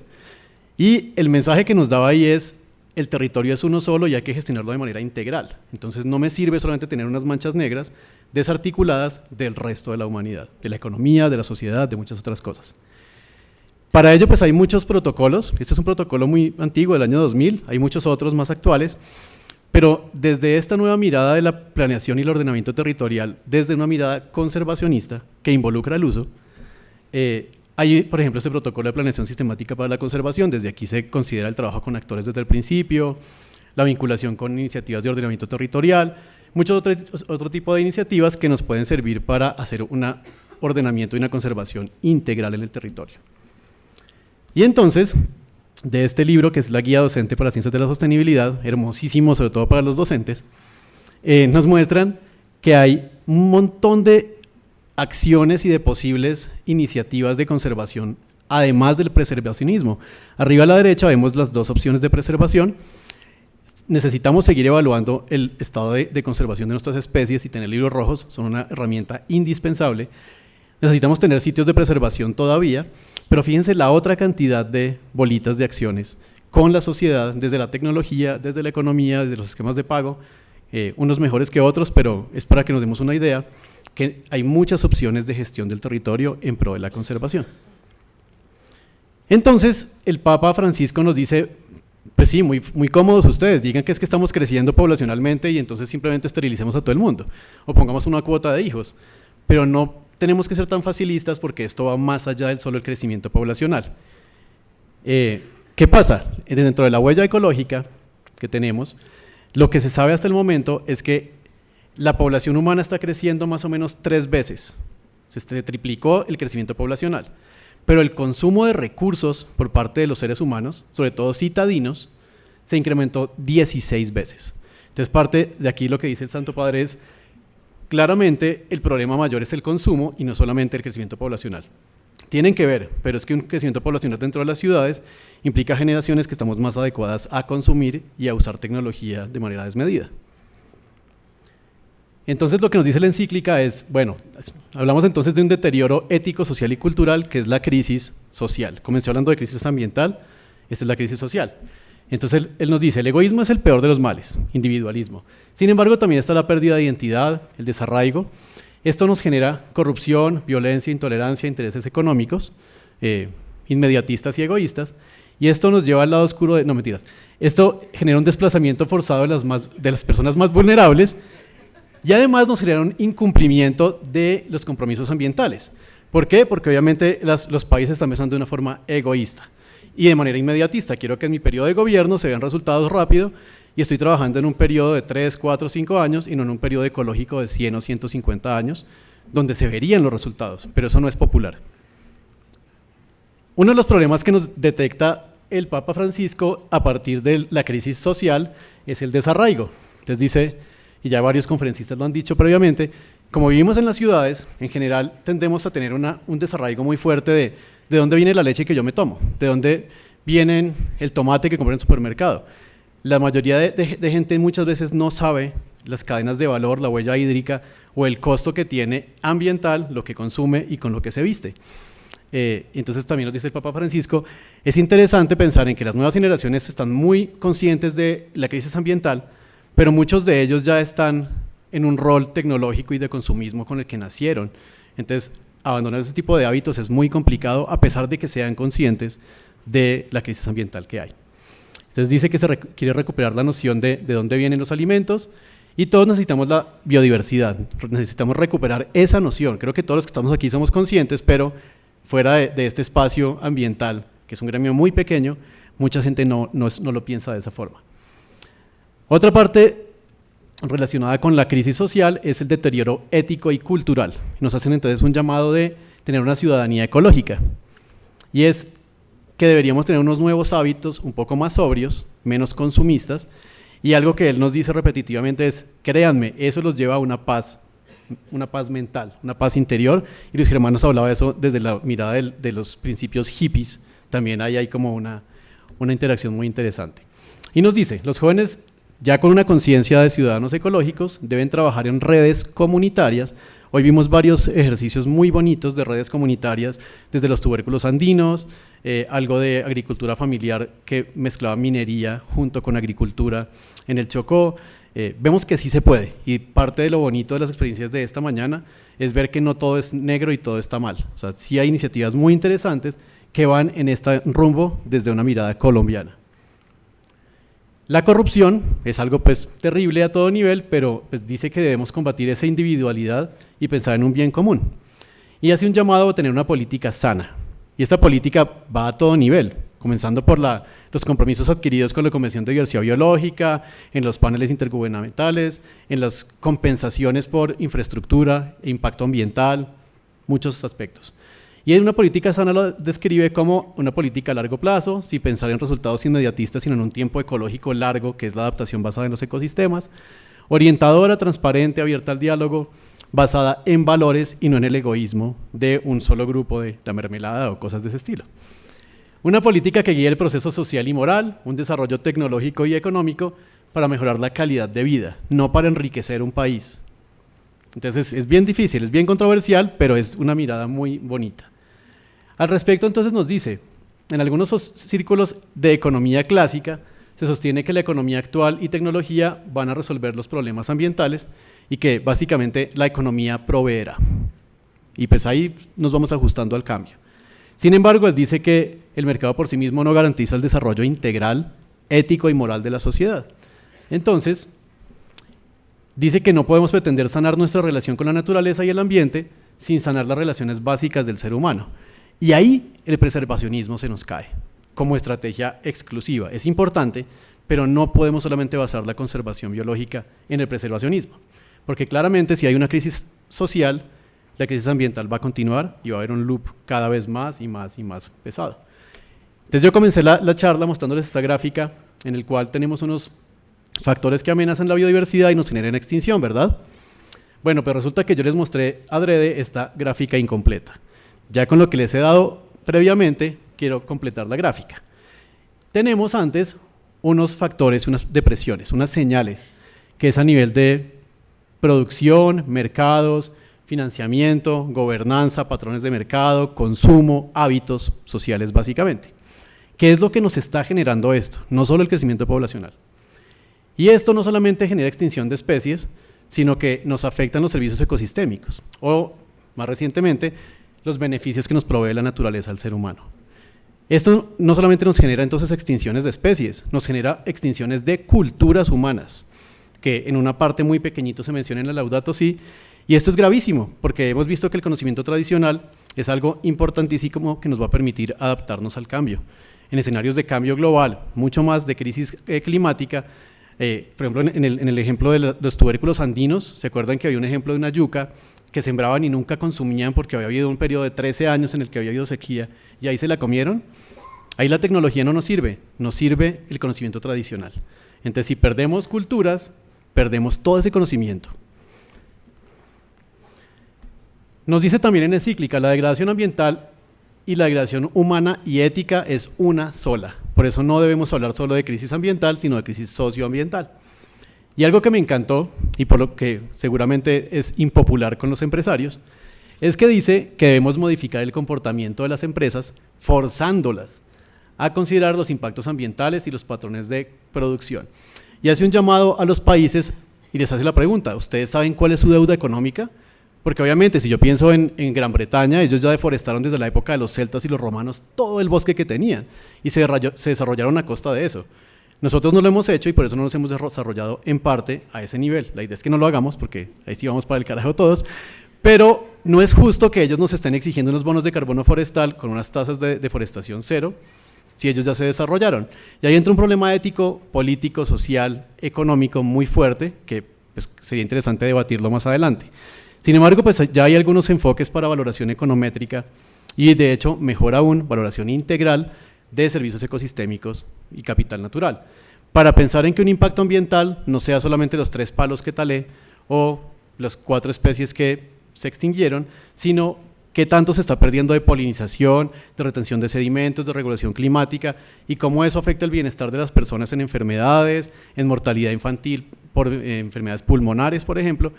Y el mensaje que nos daba ahí es, el territorio es uno solo y hay que gestionarlo de manera integral. Entonces no me sirve solamente tener unas manchas negras desarticuladas del resto de la humanidad, de la economía, de la sociedad, de muchas otras cosas. Para ello pues hay muchos protocolos, este es un protocolo muy antiguo del año 2000, hay muchos otros más actuales, pero desde esta nueva mirada de la planeación y el ordenamiento territorial, desde una mirada conservacionista que involucra el uso, hay, por ejemplo, este protocolo de planeación sistemática para la conservación, desde aquí se considera el trabajo con actores desde el principio, la vinculación con iniciativas de ordenamiento territorial, muchos otro tipo de iniciativas que nos pueden servir para hacer un ordenamiento y una conservación integral en el territorio. Y entonces, de este libro, que es la Guía Docente para las Ciencias de la Sostenibilidad, hermosísimo, sobre todo para los docentes, nos muestran que hay un montón de acciones y de posibles iniciativas de conservación, además del preservacionismo. Arriba a la derecha vemos las dos opciones de preservación. Necesitamos seguir evaluando el estado de conservación de nuestras especies y tener libros rojos son una herramienta indispensable. Necesitamos tener sitios de preservación todavía, pero fíjense la otra cantidad de bolitas de acciones con la sociedad, desde la tecnología, desde la economía, desde los esquemas de pago, unos mejores que otros, pero es para que nos demos una idea, que hay muchas opciones de gestión del territorio en pro de la conservación. Entonces, el Papa Francisco nos dice, pues sí, muy cómodos ustedes, digan que es que estamos creciendo poblacionalmente y entonces simplemente esterilicemos a todo el mundo, o pongamos una cuota de hijos, pero no tenemos que ser tan facilistas porque esto va más allá del solo el crecimiento poblacional. ¿Qué pasa? Dentro de la huella ecológica que tenemos, lo que se sabe hasta el momento es que la población humana está creciendo más o menos 3 veces, se triplicó el crecimiento poblacional. Pero el consumo de recursos por parte de los seres humanos, sobre todo citadinos, se incrementó 16 veces. Entonces, parte de aquí lo que dice el Santo Padre es, claramente el problema mayor es el consumo y no solamente el crecimiento poblacional. Tienen que ver, pero es que un crecimiento poblacional dentro de las ciudades implica generaciones que estamos más adecuadas a consumir y a usar tecnología de manera desmedida. Entonces lo que nos dice la encíclica es, bueno, hablamos entonces de un deterioro ético, social y cultural, que es la crisis social. Comencé hablando de crisis ambiental, esta es la crisis social. Entonces él nos dice, el egoísmo es el peor de los males, individualismo. Sin embargo, también está la pérdida de identidad, el desarraigo. Esto nos genera corrupción, violencia, intolerancia, intereses económicos, inmediatistas y egoístas. Y esto nos lleva al lado oscuro de, no mentiras, esto genera un desplazamiento forzado de las personas más vulnerables. Y además nos genera un incumplimiento de los compromisos ambientales. ¿Por qué? Porque obviamente los países están pensando de una forma egoísta y de manera inmediatista. Quiero que en mi periodo de gobierno se vean resultados rápido y estoy trabajando en un periodo de 3, 4, 5 años y no en un periodo ecológico de 100 o 150 años donde se verían los resultados, pero eso no es popular. Uno de los problemas que nos detecta el Papa Francisco a partir de la crisis social es el desarraigo. Entonces dice, y ya varios conferencistas lo han dicho previamente, como vivimos en las ciudades, en general tendemos a tener un desarraigo muy fuerte de dónde viene la leche que yo me tomo, de dónde viene el tomate que compré en el supermercado. La mayoría de gente muchas veces no sabe las cadenas de valor, la huella hídrica o el costo que tiene ambiental, lo que consume y con lo que se viste. Entonces también nos dice el Papa Francisco, es interesante pensar en que las nuevas generaciones están muy conscientes de la crisis ambiental, pero muchos de ellos ya están en un rol tecnológico y de consumismo con el que nacieron. Entonces, abandonar ese tipo de hábitos es muy complicado a pesar de que sean conscientes de la crisis ambiental que hay. Entonces dice que quiere recuperar la noción de dónde vienen los alimentos y todos necesitamos la biodiversidad, necesitamos recuperar esa noción. Creo que todos los que estamos aquí somos conscientes, pero fuera de este espacio ambiental, que es un gremio muy pequeño, mucha gente no lo piensa de esa forma. Otra parte relacionada con la crisis social es el deterioro ético y cultural. Nos hacen entonces un llamado de tener una ciudadanía ecológica. Y es que deberíamos tener unos nuevos hábitos un poco más sobrios, menos consumistas, y algo que él nos dice repetitivamente es, créanme, eso los lleva a una paz mental, una paz interior, y Luis Germán nos hablaba de eso desde la mirada de los principios hippies, también ahí hay como una interacción muy interesante. Y nos dice, los jóvenes ya con una conciencia de ciudadanos ecológicos deben trabajar en redes comunitarias. Hoy vimos varios ejercicios muy bonitos de redes comunitarias, desde los tubérculos andinos, algo de agricultura familiar que mezclaba minería junto con agricultura en el Chocó. Vemos que sí se puede, y parte de lo bonito de las experiencias de esta mañana es ver que no todo es negro y todo está mal. O sea, sí hay iniciativas muy interesantes que van en este rumbo desde una mirada colombiana. La corrupción es algo pues terrible a todo nivel, pero pues, dice que debemos combatir esa individualidad y pensar en un bien común. Y hace un llamado a tener una política sana. Y esta política va a todo nivel, comenzando por los compromisos adquiridos con la Convención de Diversidad Biológica, en los paneles intergubernamentales, en las compensaciones por infraestructura e impacto ambiental, muchos aspectos. Y en una política sana lo describe como una política a largo plazo, sin pensar en resultados inmediatistas, sino en un tiempo ecológico largo, que es la adaptación basada en los ecosistemas, orientadora, transparente, abierta al diálogo, basada en valores y no en el egoísmo de un solo grupo de la mermelada o cosas de ese estilo. Una política que guíe el proceso social y moral, un desarrollo tecnológico y económico para mejorar la calidad de vida, no para enriquecer un país. Entonces es bien difícil, es bien controversial, pero es una mirada muy bonita. Al respecto entonces nos dice, en algunos círculos de economía clásica se sostiene que la economía actual y tecnología van a resolver los problemas ambientales y que básicamente la economía proveerá. Y pues ahí nos vamos ajustando al cambio. Sin embargo, él dice que el mercado por sí mismo no garantiza el desarrollo integral, ético y moral de la sociedad. Entonces, dice que no podemos pretender sanar nuestra relación con la naturaleza y el ambiente sin sanar las relaciones básicas del ser humano. Y ahí el preservacionismo se nos cae como estrategia exclusiva. Es importante, pero no podemos solamente basar la conservación biológica en el preservacionismo, porque claramente si hay una crisis social, la crisis ambiental va a continuar y va a haber un loop cada vez más y más y más pesado. Entonces yo comencé la charla mostrándoles esta gráfica en el cual tenemos unos factores que amenazan la biodiversidad y nos generan extinción, ¿verdad? Bueno, pero resulta que yo les mostré adrede esta gráfica incompleta. Ya con lo que les he dado previamente, quiero completar la gráfica. Tenemos antes unos factores, unas depresiones, unas señales, que es a nivel de producción, mercados, financiamiento, gobernanza, patrones de mercado, consumo, hábitos sociales básicamente. ¿Qué es lo que nos está generando esto? No solo el crecimiento poblacional. Y esto no solamente genera extinción de especies, sino que nos afectan los servicios ecosistémicos, o más recientemente, los beneficios que nos provee la naturaleza al ser humano. Esto no solamente nos genera entonces extinciones de especies, nos genera extinciones de culturas humanas, que en una parte muy pequeñito se menciona en la Laudato Si, y esto es gravísimo, porque hemos visto que el conocimiento tradicional es algo importantísimo que nos va a permitir adaptarnos al cambio. En escenarios de cambio global, mucho más de crisis climática, por ejemplo, en el ejemplo de los tubérculos andinos, ¿se acuerdan que había un ejemplo de una yuca que sembraban y nunca consumían porque había habido un periodo de 13 años en el que había habido sequía y ahí se la comieron? Ahí la tecnología no nos sirve el conocimiento tradicional. Entonces, si perdemos culturas, perdemos todo ese conocimiento. Nos dice también en Encíclica, la degradación ambiental y la degradación humana y ética es una sola. Por eso no debemos hablar solo de crisis ambiental, sino de crisis socioambiental. Y algo que me encantó, y por lo que seguramente es impopular con los empresarios, es que dice que debemos modificar el comportamiento de las empresas forzándolas a considerar los impactos ambientales y los patrones de producción. Y hace un llamado a los países y les hace la pregunta, ¿ustedes saben cuál es su deuda económica? Porque obviamente si yo pienso en Gran Bretaña, ellos ya deforestaron desde la época de los celtas y los romanos todo el bosque que tenían y se desarrollaron a costa de eso. Nosotros no lo hemos hecho y por eso no nos hemos desarrollado en parte a ese nivel. La idea es que no lo hagamos porque ahí sí vamos para el carajo todos, pero no es justo que ellos nos estén exigiendo unos bonos de carbono forestal con unas tasas de deforestación cero si ellos ya se desarrollaron. Y ahí entra un problema ético, político, social, económico muy fuerte que pues, sería interesante debatirlo más adelante. Sin embargo, pues ya hay algunos enfoques para valoración econométrica y de hecho, mejor aún, valoración integral de servicios ecosistémicos y capital natural, para pensar en que un impacto ambiental no sea solamente los 3 palos que talé o las 4 especies que se extinguieron, sino qué tanto se está perdiendo de polinización, de retención de sedimentos, de regulación climática y cómo eso afecta el bienestar de las personas en enfermedades, en mortalidad infantil por enfermedades pulmonares, por ejemplo.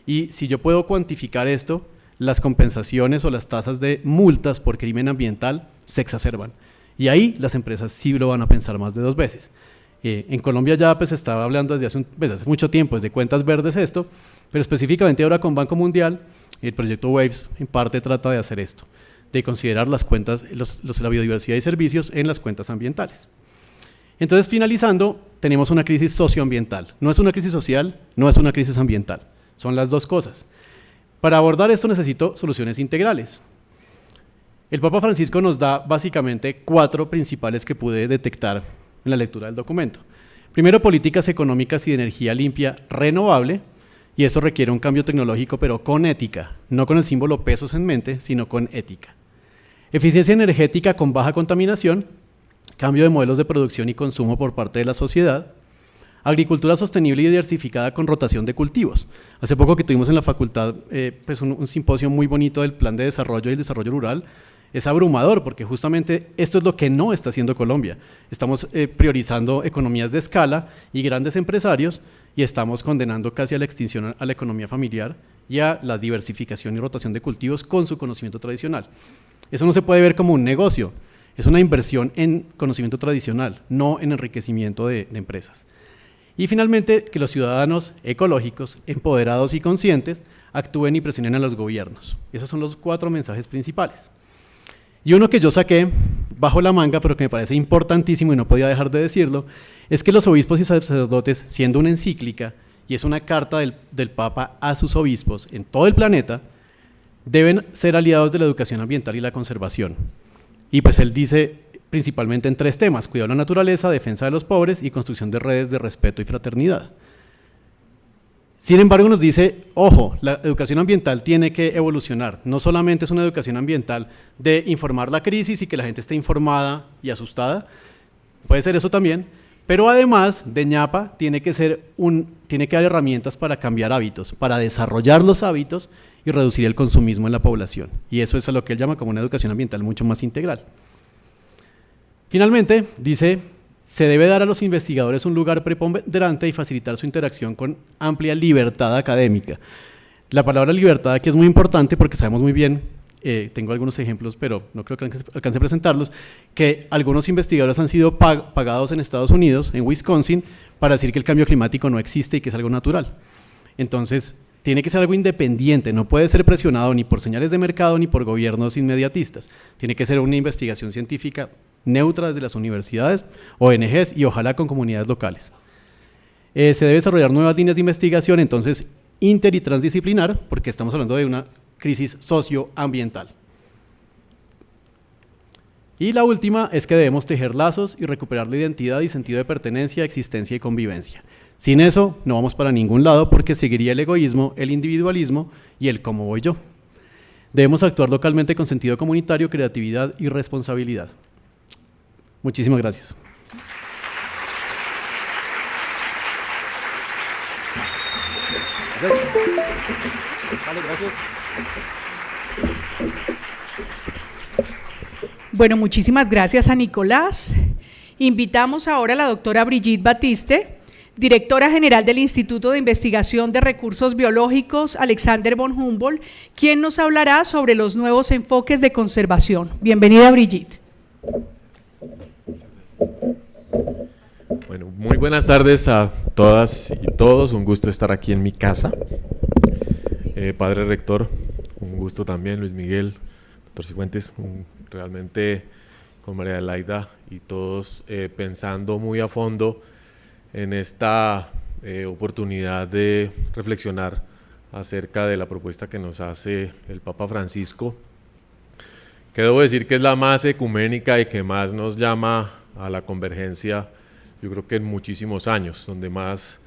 Y si yo puedo cuantificar esto, las compensaciones o las tasas de multas por crimen ambiental se exacerban. Y ahí las empresas sí lo van a pensar más de 2 veces. En Colombia ya pues, se estaba hablando desde hace mucho tiempo, desde cuentas verdes esto, pero específicamente ahora con Banco Mundial, el proyecto WAVES en parte trata de hacer esto, de considerar las cuentas, la biodiversidad y servicios en las cuentas ambientales. Entonces, finalizando, tenemos una crisis socioambiental. No es una crisis social, no es una crisis ambiental. Son las 2 cosas. Para abordar esto necesito soluciones integrales. El Papa Francisco nos da básicamente 4 principales que pude detectar en la lectura del documento. Primero, políticas económicas y de energía limpia renovable, y eso requiere un cambio tecnológico, pero con ética, no con el símbolo pesos en mente, sino con ética. Eficiencia energética con baja contaminación, cambio de modelos de producción y consumo por parte de la sociedad, agricultura sostenible y diversificada con rotación de cultivos. Hace poco que tuvimos en la facultad pues un simposio muy bonito del plan de desarrollo y el desarrollo rural. Es abrumador porque justamente esto es lo que no está haciendo Colombia. Estamos priorizando economías de escala y grandes empresarios y estamos condenando casi a la extinción a la economía familiar y a la diversificación y rotación de cultivos con su conocimiento tradicional. Eso no se puede ver como un negocio. Es una inversión en conocimiento tradicional, no en enriquecimiento de empresas. Y finalmente, que los ciudadanos ecológicos, empoderados y conscientes, actúen y presionen a los gobiernos. Esos son los 4 mensajes principales. Y uno que yo saqué bajo la manga, pero que me parece importantísimo y no podía dejar de decirlo, es que los obispos y sacerdotes, siendo una encíclica, y es una carta del Papa a sus obispos en todo el planeta, deben ser aliados de la educación ambiental y la conservación. Y pues él dice principalmente en 3 temas: cuidado de la naturaleza, defensa de los pobres y construcción de redes de respeto y fraternidad. Sin embargo, nos dice, ojo, la educación ambiental tiene que evolucionar. No solamente es una educación ambiental de informar la crisis y que la gente esté informada y asustada, puede ser eso también, pero además de ñapa tiene que dar herramientas para cambiar hábitos, para desarrollar los hábitos y reducir el consumismo en la población. Y eso es a lo que él llama como una educación ambiental mucho más integral. Finalmente, dice, se debe dar a los investigadores un lugar preponderante y facilitar su interacción con amplia libertad académica. La palabra libertad aquí es muy importante porque sabemos muy bien, tengo algunos ejemplos, pero no creo que alcance a presentarlos, que algunos investigadores han sido pagados en Estados Unidos, en Wisconsin, para decir que el cambio climático no existe y que es algo natural. Entonces, tiene que ser algo independiente, no puede ser presionado ni por señales de mercado ni por gobiernos inmediatistas. Tiene que ser una investigación científica neutra desde las universidades, ONGs y ojalá con comunidades locales. Se debe desarrollar nuevas líneas de investigación, entonces inter y transdisciplinar, porque estamos hablando de una crisis socioambiental. Y la última es que debemos tejer lazos y recuperar la identidad y sentido de pertenencia, existencia y convivencia. Sin eso no vamos para ningún lado porque seguiría el egoísmo, el individualismo y el cómo voy yo. Debemos actuar localmente con sentido comunitario, creatividad y responsabilidad. Muchísimas gracias. Vale, gracias. Bueno, muchísimas gracias a Nicolás. Invitamos ahora a la doctora Brigitte Batiste, directora general del Instituto de Investigación de Recursos Biológicos Alexander von Humboldt, quien nos hablará sobre los nuevos enfoques de conservación. Bienvenida, Brigitte. Bueno, muy buenas tardes a todas y todos, un gusto estar aquí en mi casa. Padre Rector, un gusto también, Luis Miguel, doctor Cifuentes, realmente con María Adelaida y todos pensando muy a fondo en esta oportunidad de reflexionar acerca de la propuesta que nos hace el Papa Francisco, que debo decir que es la más ecuménica y que más nos llama a la convergencia, yo creo que en muchísimos años, donde más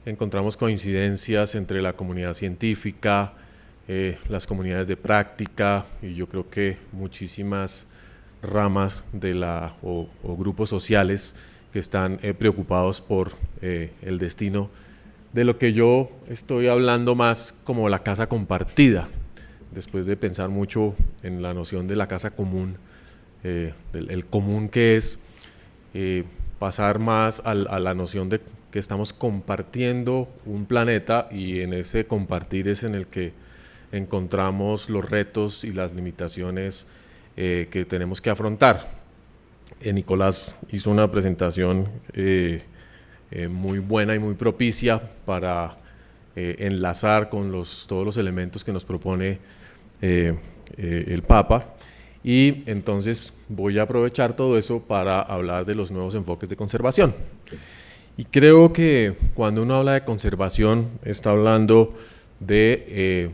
encontramos coincidencias entre la comunidad científica, las comunidades de práctica y yo creo que muchísimas ramas de o grupos sociales que están preocupados por el destino de lo que yo estoy hablando más como la casa compartida, después de pensar mucho en la noción de la casa común, el común que es pasar más a la noción de que estamos compartiendo un planeta y en ese compartir es en el que encontramos los retos y las limitaciones que tenemos que afrontar. Nicolás hizo una presentación muy buena y muy propicia para enlazar con todos los elementos que nos propone el Papa. Y entonces voy a aprovechar todo eso para hablar de los nuevos enfoques de conservación. Y creo que cuando uno habla de conservación está hablando de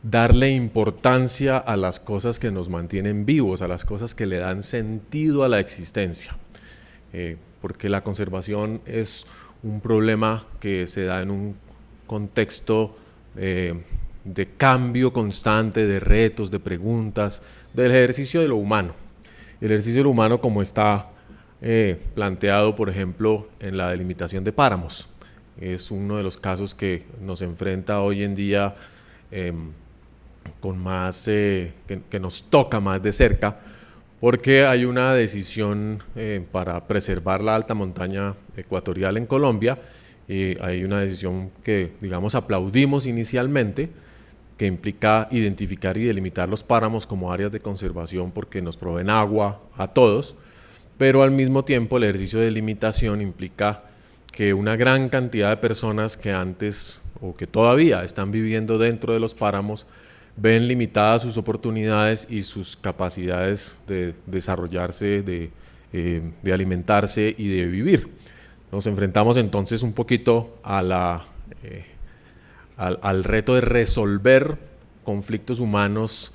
darle importancia a las cosas que nos mantienen vivos, a las cosas que le dan sentido a la existencia. Porque la conservación es un problema que se da en un contexto de cambio constante, de retos, de preguntas, del ejercicio de lo humano. El ejercicio de lo humano como está planteado, por ejemplo, en la delimitación de páramos. Es uno de los casos que nos enfrenta hoy en día con más, que nos toca más de cerca, porque hay una decisión para preservar la alta montaña ecuatorial en Colombia. Hay una decisión que, digamos, aplaudimos inicialmente, que implica identificar y delimitar los páramos como áreas de conservación porque nos proveen agua a todos, pero al mismo tiempo el ejercicio de delimitación implica que una gran cantidad de personas que antes o que todavía están viviendo dentro de los páramos ven limitadas sus oportunidades y sus capacidades de desarrollarse, de alimentarse y de vivir. Nos enfrentamos entonces un poquito a al reto de resolver conflictos humanos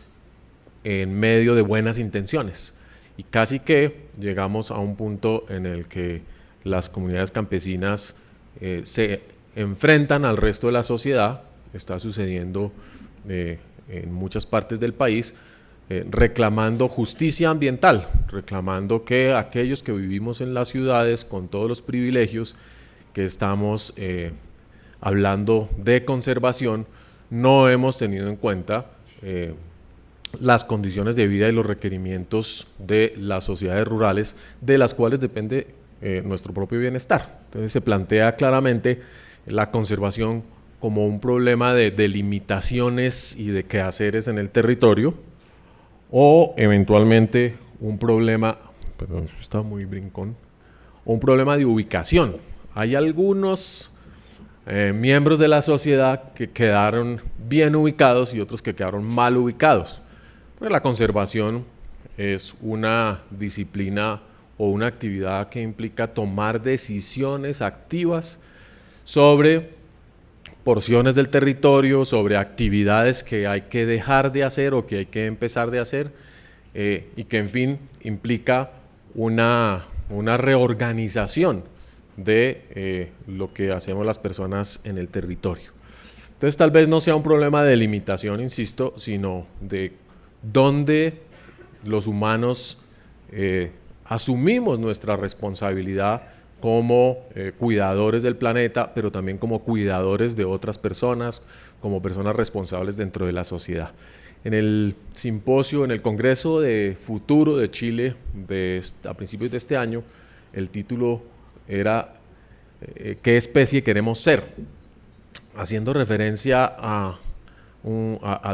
en medio de buenas intenciones. Y casi que llegamos a un punto en el que las comunidades campesinas se enfrentan al resto de la sociedad. Está sucediendo en muchas partes del país, reclamando justicia ambiental, reclamando que aquellos que vivimos en las ciudades con todos los privilegios que estamos hablando de conservación, no hemos tenido en cuenta las condiciones de vida y los requerimientos de las sociedades rurales, de las cuales depende nuestro propio bienestar. Entonces se plantea claramente la conservación como un problema de limitaciones y de quehaceres en el territorio, o eventualmente un problema, perdón, eso está muy brincón, o un problema de ubicación. Hay algunos miembros de la sociedad que quedaron bien ubicados y otros que quedaron mal ubicados. Pues la conservación es una disciplina o una actividad que implica tomar decisiones activas sobre porciones del territorio, sobre actividades que hay que dejar de hacer o que hay que empezar de hacer, y que en fin implica una reorganización de lo que hacemos las personas en el territorio. Entonces tal vez no sea un problema de limitación, insisto, sino de dónde los humanos asumimos nuestra responsabilidad como cuidadores del planeta, pero también como cuidadores de otras personas, como personas responsables dentro de la sociedad. En el simposio, en el Congreso de Futuro de Chile a principios de este año, el título era ¿qué especie queremos ser?, haciendo referencia a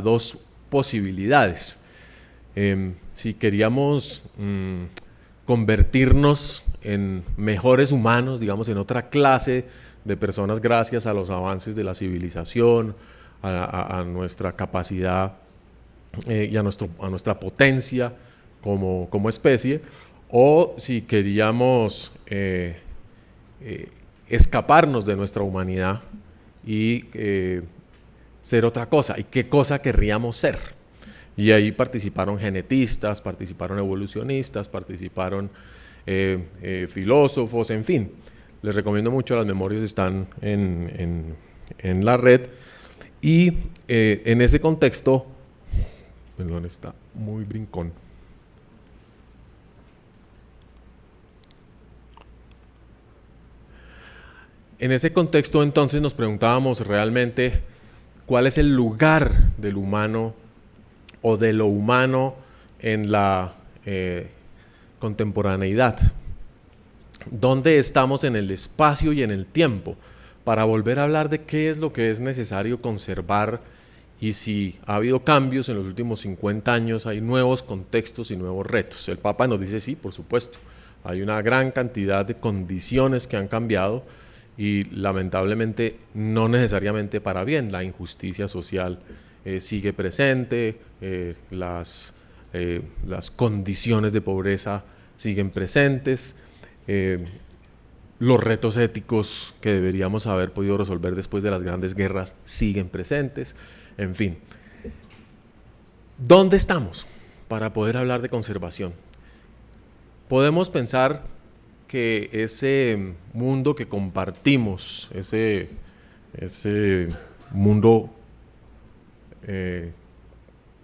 dos posibilidades. Si queríamos convertirnos en mejores humanos, digamos, en otra clase de personas gracias a los avances de la civilización, a nuestra capacidad y a nuestra potencia como especie, o si queríamos escaparnos de nuestra humanidad y ser otra cosa, y qué cosa querríamos ser. Y ahí participaron genetistas, participaron evolucionistas, participaron filósofos, en fin. Les recomiendo mucho, las memorias están en la red. Y en ese contexto, perdón, está muy brincón. En ese contexto entonces nos preguntábamos realmente cuál es el lugar del humano o de lo humano en la contemporaneidad. ¿Dónde estamos en el espacio y en el tiempo? Para volver a hablar de qué es lo que es necesario conservar y si ha habido cambios en los últimos 50 años, hay nuevos contextos y nuevos retos. El Papa nos dice sí, por supuesto. Hay una gran cantidad de condiciones que han cambiado y lamentablemente no necesariamente para bien. La injusticia social sigue presente, las condiciones de pobreza siguen presentes, los retos éticos que deberíamos haber podido resolver después de las grandes guerras siguen presentes, en fin. ¿Dónde estamos para poder hablar de conservación? Podemos pensar que ese mundo que compartimos, ese mundo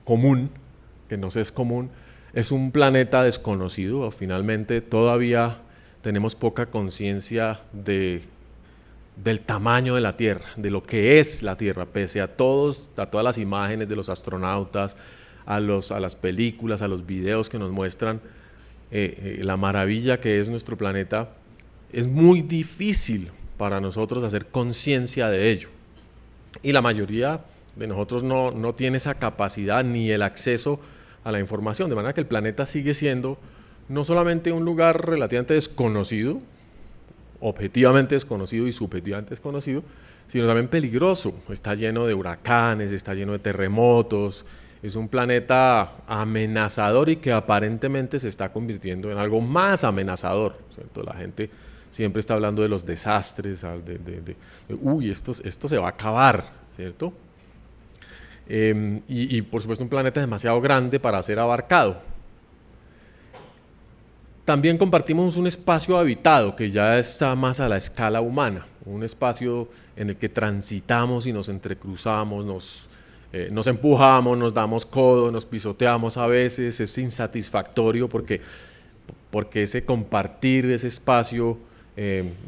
común, que nos es común, es un planeta desconocido. Finalmente todavía tenemos poca conciencia del tamaño de la Tierra, de lo que es la Tierra, pese a todas las imágenes de los astronautas, a las películas, a los videos que nos muestran la maravilla que es nuestro planeta. Es muy difícil para nosotros hacer conciencia de ello. Y la mayoría de nosotros no tiene esa capacidad ni el acceso a la información, de manera que el planeta sigue siendo no solamente un lugar relativamente desconocido, objetivamente desconocido y subjetivamente desconocido, sino también peligroso. Está lleno de huracanes, está lleno de terremotos, es un planeta amenazador y que aparentemente se está convirtiendo en algo más amenazador, ¿cierto? La gente siempre está hablando de los desastres, uy, esto se va a acabar, ¿cierto? Y por supuesto un planeta demasiado grande para ser abarcado. También compartimos un espacio habitado que ya está más a la escala humana, un espacio en el que transitamos y nos entrecruzamos, nos empujamos, nos damos codo, nos pisoteamos a veces, es insatisfactorio porque ese compartir ese espacio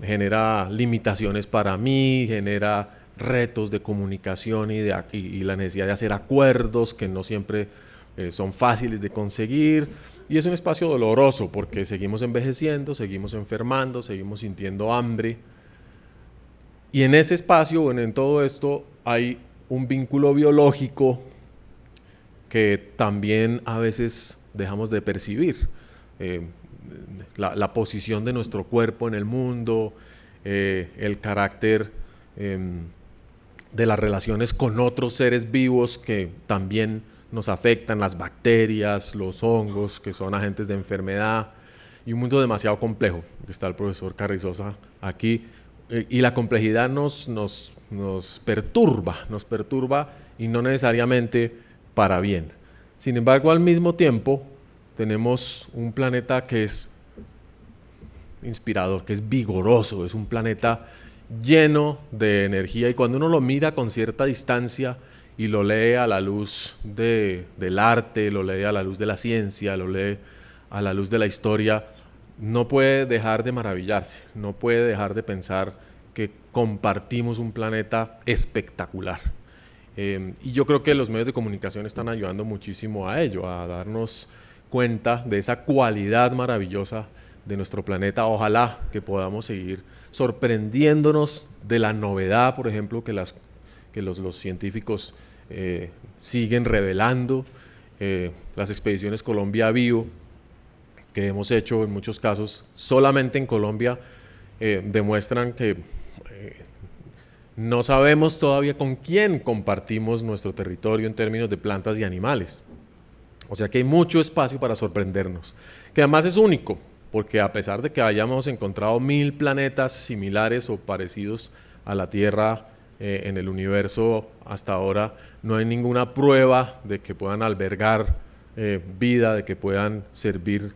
genera limitaciones para mí, genera retos de comunicación y la necesidad de hacer acuerdos que no siempre son fáciles de conseguir, y es un espacio doloroso porque seguimos envejeciendo, seguimos enfermando, seguimos sintiendo hambre, y en ese espacio, bueno, en todo esto hay un vínculo biológico que también a veces dejamos de percibir, la posición de nuestro cuerpo en el mundo, el carácter de las relaciones con otros seres vivos que también nos afectan, las bacterias, los hongos, que son agentes de enfermedad, y un mundo demasiado complejo, que está el profesor Carrizosa aquí, y la complejidad nos perturba y no necesariamente para bien. Sin embargo, al mismo tiempo, tenemos un planeta que es inspirador, que es vigoroso, es un planeta lleno de energía, y cuando uno lo mira con cierta distancia y lo lee a la luz del arte, lo lee a la luz de la ciencia, lo lee a la luz de la historia, no puede dejar de maravillarse, no puede dejar de pensar que compartimos un planeta espectacular. Y yo creo que los medios de comunicación están ayudando muchísimo a ello, a darnos cuenta de esa cualidad maravillosa de nuestro planeta. Ojalá que podamos seguir sorprendiéndonos de la novedad, por ejemplo, que los científicos siguen revelando. Las expediciones Colombia Vivo que hemos hecho en muchos casos solamente en Colombia demuestran que no sabemos todavía con quién compartimos nuestro territorio en términos de plantas y animales. O sea que hay mucho espacio para sorprendernos, que además es único, porque a pesar de que hayamos encontrado 1000 planetas similares o parecidos a la Tierra en el universo hasta ahora, no hay ninguna prueba de que puedan albergar vida, de que puedan servir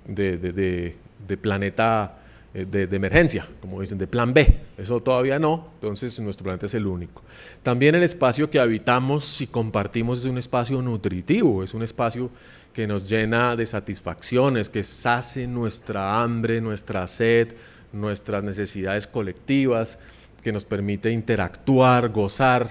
de planeta de emergencia, como dicen, de plan B. Eso todavía no, entonces nuestro planeta es el único. También el espacio que habitamos y compartimos es un espacio nutritivo, es un espacio que nos llena de satisfacciones, que sacie nuestra hambre, nuestra sed, nuestras necesidades colectivas, que nos permite interactuar, gozar.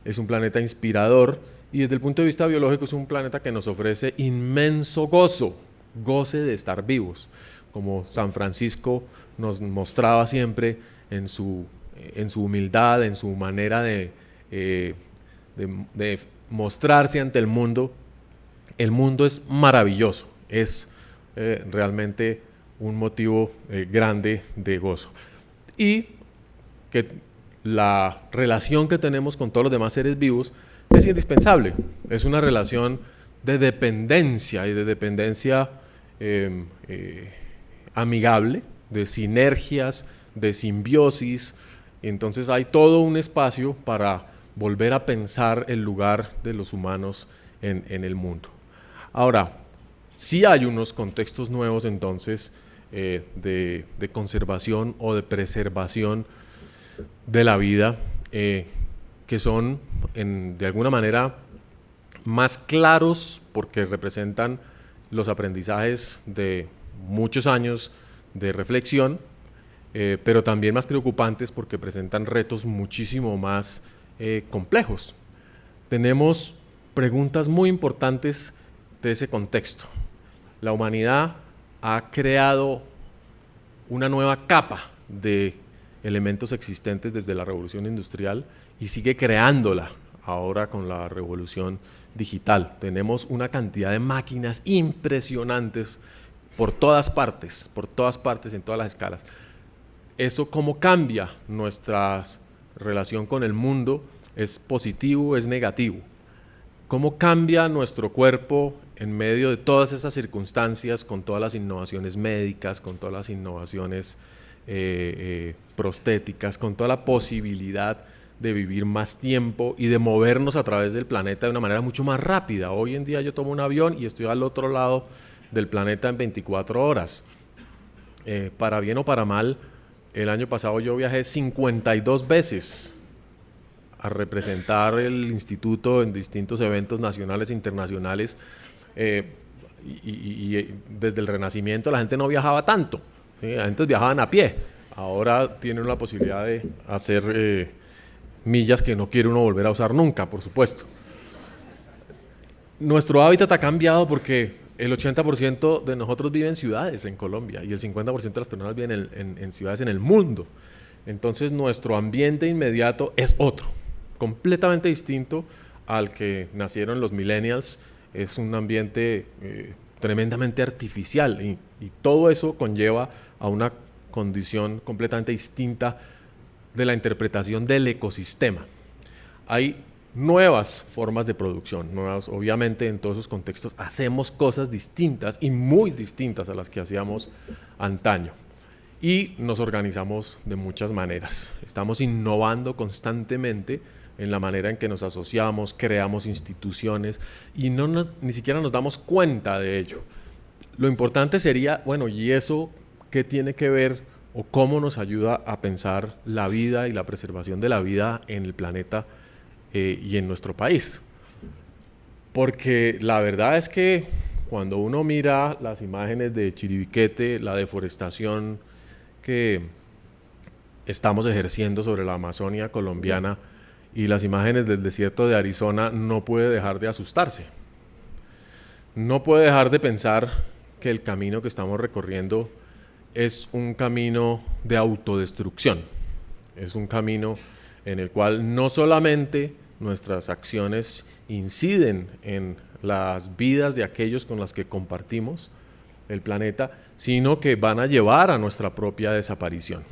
Es un planeta inspirador y desde el punto de vista biológico es un planeta que nos ofrece inmenso goce de estar vivos, como San Francisco nos mostraba siempre en su humildad, en su manera de mostrarse ante el mundo. El mundo es maravilloso, es realmente un motivo grande de gozo. Y que la relación que tenemos con todos los demás seres vivos es indispensable, es una relación de dependencia y de dependencia amigable, de sinergias, de simbiosis. Entonces hay todo un espacio para volver a pensar el lugar de los humanos en el mundo. Ahora, sí hay unos contextos nuevos entonces de conservación o de preservación de la vida que son de alguna manera más claros porque representan los aprendizajes de muchos años de reflexión, pero también más preocupantes porque presentan retos muchísimo más complejos. Tenemos preguntas muy importantes de ese contexto. La humanidad ha creado una nueva capa de elementos existentes desde la revolución industrial y sigue creándola ahora con la revolución digital. Tenemos una cantidad de máquinas impresionantes por todas partes, en todas las escalas. ¿Eso cómo cambia nuestra relación con el mundo? ¿Es positivo o es negativo? ¿Cómo cambia nuestro cuerpo en medio de todas esas circunstancias, con todas las innovaciones médicas, con todas las innovaciones prostéticas, con toda la posibilidad de vivir más tiempo y de movernos a través del planeta de una manera mucho más rápida? Hoy en día yo tomo un avión y estoy al otro lado del planeta en 24 horas. Para bien o para mal, el año pasado yo viajé 52 veces a representar el instituto en distintos eventos nacionales e internacionales, y desde el Renacimiento la gente no viajaba tanto, ¿sí? Antes viajaban a pie, ahora tienen la posibilidad de hacer millas que no quiere uno volver a usar nunca, por supuesto. Nuestro hábitat ha cambiado porque el 80% de nosotros vive en ciudades en Colombia y el 50% de las personas viven en ciudades en el mundo. Entonces nuestro ambiente inmediato es otro, completamente distinto al que nacieron los millennials. Es un ambiente tremendamente artificial y todo eso conlleva a una condición completamente distinta de la interpretación del ecosistema. Hay nuevas formas de producción, nuevas, obviamente en todos esos contextos hacemos cosas distintas y muy distintas a las que hacíamos antaño y nos organizamos de muchas maneras. Estamos innovando constantemente en la manera en que nos asociamos, creamos instituciones y ni siquiera nos damos cuenta de ello. Lo importante sería, bueno, ¿y eso qué tiene que ver o cómo nos ayuda a pensar la vida y la preservación de la vida en el planeta y en nuestro país? Porque la verdad es que cuando uno mira las imágenes de Chiribiquete, la deforestación que estamos ejerciendo sobre la Amazonia colombiana y las imágenes del desierto de Arizona, no puede dejar de asustarse. No puede dejar de pensar que el camino que estamos recorriendo es un camino de autodestrucción. Es un camino en el cual no solamente nuestras acciones inciden en las vidas de aquellos con los que compartimos el planeta, sino que van a llevar a nuestra propia desaparición.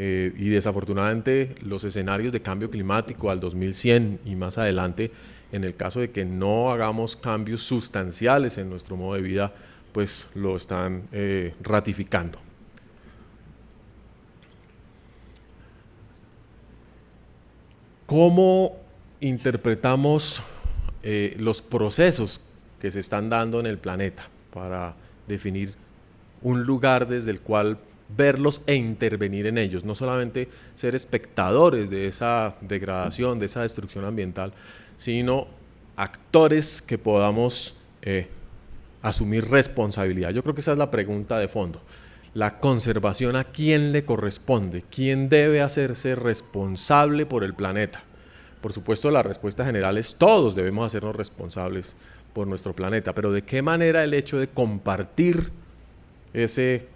Y desafortunadamente los escenarios de cambio climático al 2100 y más adelante, en el caso de que no hagamos cambios sustanciales en nuestro modo de vida, pues lo están ratificando. ¿Cómo interpretamos los procesos que se están dando en el planeta para definir un lugar desde el cual verlos e intervenir en ellos? No solamente ser espectadores de esa degradación, de esa destrucción ambiental, sino actores que podamos asumir responsabilidad. Yo creo que esa es la pregunta de fondo. La conservación, ¿a quién le corresponde? ¿Quién debe hacerse responsable por el planeta? Por supuesto, la respuesta general es todos debemos hacernos responsables por nuestro planeta, pero ¿de qué manera el hecho de compartir ese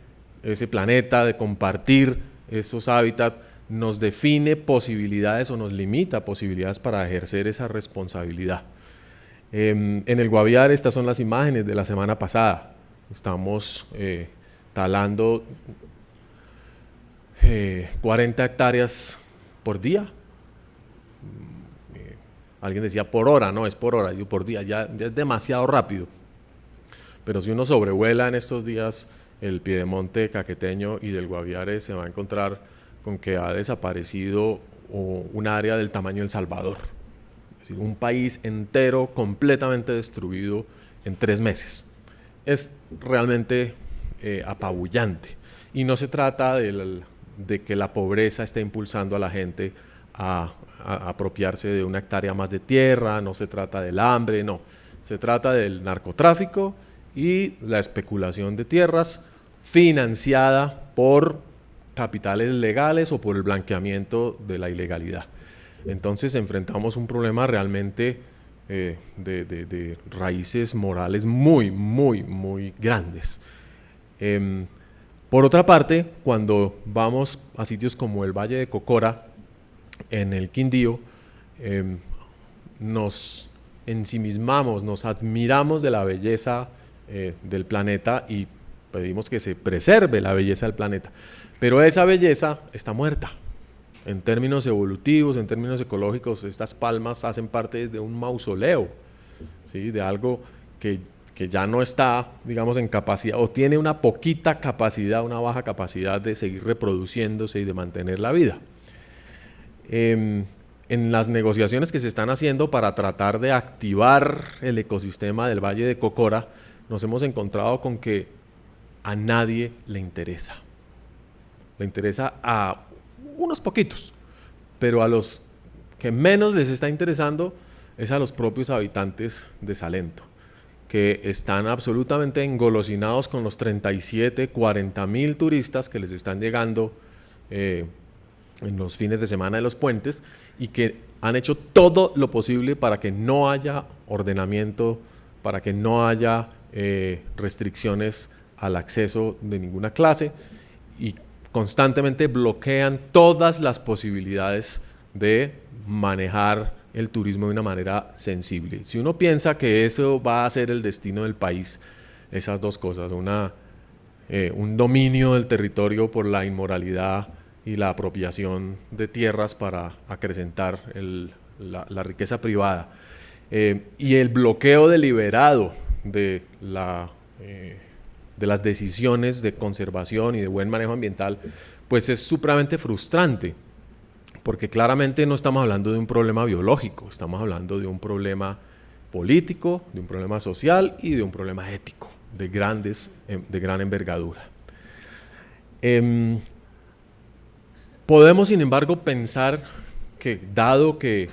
planeta, de compartir esos hábitats, nos define posibilidades o nos limita posibilidades para ejercer esa responsabilidad? En el Guaviare, estas son las imágenes de la semana pasada. Estamos talando 40 hectáreas por día. Alguien decía por hora, no, es por hora, yo por día, ya es demasiado rápido. Pero si uno sobrevuela en estos días el piedemonte caqueteño y del Guaviare, se va a encontrar con que ha desaparecido un área del tamaño de El Salvador. Es decir, un país entero completamente destruido en 3 meses. Es realmente apabullante. Y no se trata de que la pobreza esté impulsando a la gente a apropiarse de una hectárea más de tierra, no se trata del hambre, no. Se trata del narcotráfico y la especulación de tierras financiada por capitales legales o por el blanqueamiento de la ilegalidad. Entonces enfrentamos un problema realmente de raíces morales muy, muy, muy grandes. Por otra parte, cuando vamos a sitios como el Valle de Cocora, en el Quindío, nos ensimismamos, nos admiramos de la belleza del planeta y pedimos que se preserve la belleza del planeta. Pero esa belleza está muerta. En términos evolutivos, en términos ecológicos, estas palmas hacen parte de un mausoleo, ¿sí? De algo que ya no está, digamos, en capacidad, o tiene una poquita capacidad, una baja capacidad de seguir reproduciéndose y de mantener la vida. En las negociaciones que se están haciendo para tratar de activar el ecosistema del Valle de Cocora, nos hemos encontrado con que a nadie le interesa. Le interesa a unos poquitos, pero a los que menos les está interesando es a los propios habitantes de Salento, que están absolutamente engolosinados con los 37, 40 mil turistas que les están llegando en los fines de semana de los puentes y que han hecho todo lo posible para que no haya ordenamiento, para que no haya restricciones al acceso de ninguna clase y constantemente bloquean todas las posibilidades de manejar el turismo de una manera sensible. Si uno piensa que eso va a ser el destino del país, esas dos cosas, un dominio del territorio por la inmoralidad y la apropiación de tierras para acrecentar la riqueza privada, y el bloqueo deliberado de las decisiones de conservación y de buen manejo ambiental, pues es supremamente frustrante, porque claramente no estamos hablando de un problema biológico, estamos hablando de un problema político, de un problema social y de un problema ético de gran envergadura. Podemos, sin embargo, pensar que, dado que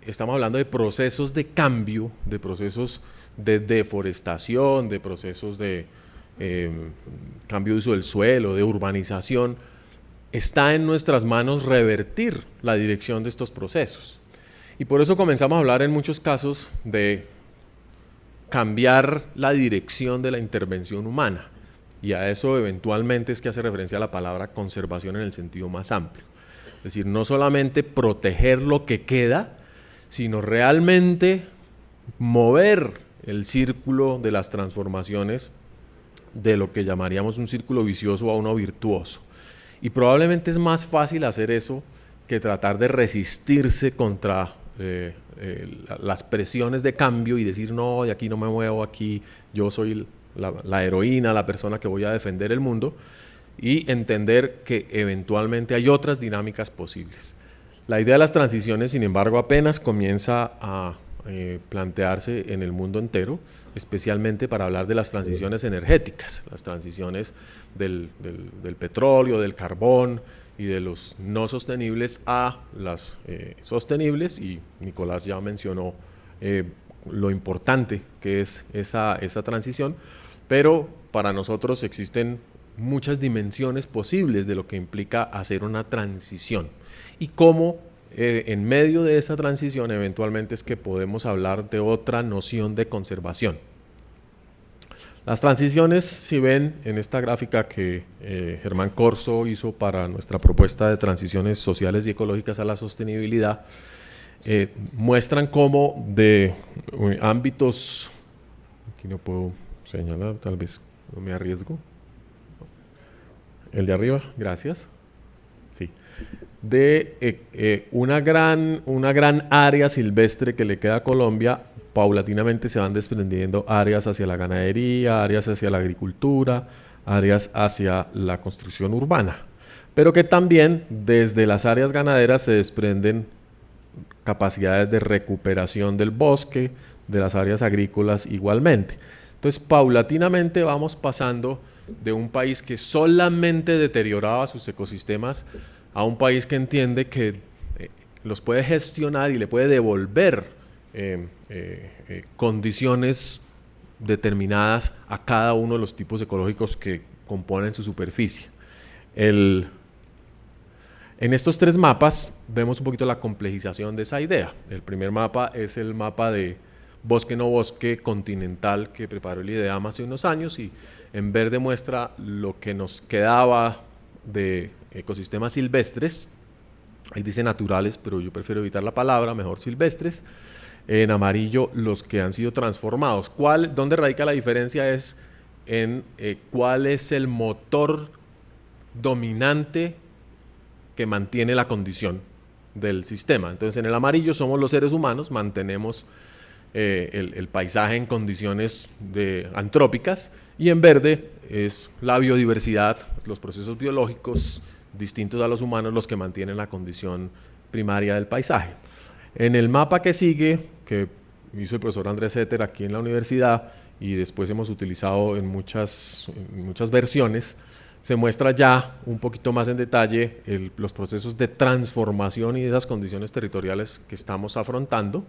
estamos hablando de procesos de cambio, de procesos de deforestación, de procesos de cambio de uso del suelo, de urbanización, está en nuestras manos revertir la dirección de estos procesos. Y por eso comenzamos a hablar en muchos casos de cambiar la dirección de la intervención humana. Y a eso eventualmente es que hace referencia a la palabra conservación en el sentido más amplio. Es decir, no solamente proteger lo que queda, sino realmente mover el círculo de las transformaciones de lo que llamaríamos un círculo vicioso a uno virtuoso. Y probablemente es más fácil hacer eso que tratar de resistirse contra las presiones de cambio y decir, no, de aquí no me muevo, aquí yo soy la heroína, la persona que voy a defender el mundo, y entender que eventualmente hay otras dinámicas posibles. La idea de las transiciones, sin embargo, apenas comienza a plantearse en el mundo entero, especialmente para hablar de las transiciones energéticas, las transiciones del petróleo, del carbón y de los no sostenibles a las sostenibles, y Nicolás ya mencionó lo importante que es esa transición, pero para nosotros existen muchas dimensiones posibles de lo que implica hacer una transición y cómo en medio de esa transición eventualmente es que podemos hablar de otra noción de conservación. Las transiciones, si ven en esta gráfica que Germán Corso hizo para nuestra propuesta de transiciones sociales y ecológicas a la sostenibilidad, muestran cómo de ámbitos, aquí no puedo señalar, tal vez no me arriesgo, el de arriba, gracias, sí, de una gran área silvestre que le queda a Colombia. Paulatinamente se van desprendiendo áreas hacia la ganadería, áreas hacia la agricultura, áreas hacia la construcción urbana, pero que también desde las áreas ganaderas se desprenden capacidades de recuperación del bosque, de las áreas agrícolas igualmente. Entonces, paulatinamente vamos pasando de un país que solamente deterioraba sus ecosistemas a un país que entiende que los puede gestionar y le puede devolver condiciones determinadas a cada uno de los tipos ecológicos que componen su superficie. En estos tres mapas vemos un poquito la complejización de esa idea. El primer mapa es el mapa de bosque no bosque continental que preparó el IDEAM hace unos años, y en verde muestra lo que nos quedaba de ecosistemas silvestres ahí dice naturales, pero yo prefiero evitar la palabra, mejor silvestres. En amarillo, los que han sido transformados. ¿Dónde radica la diferencia? Es en cuál es el motor dominante que mantiene la condición del sistema. Entonces, en el amarillo somos los seres humanos, mantenemos el paisaje en condiciones antrópicas, y en verde es la biodiversidad, los procesos biológicos distintos a los humanos, los que mantienen la condición primaria del paisaje. En el mapa que sigue, que hizo el profesor Andrés Setter aquí en la universidad y después hemos utilizado en muchas versiones, se muestra ya un poquito más en detalle los procesos de transformación y de esas condiciones territoriales que estamos afrontando.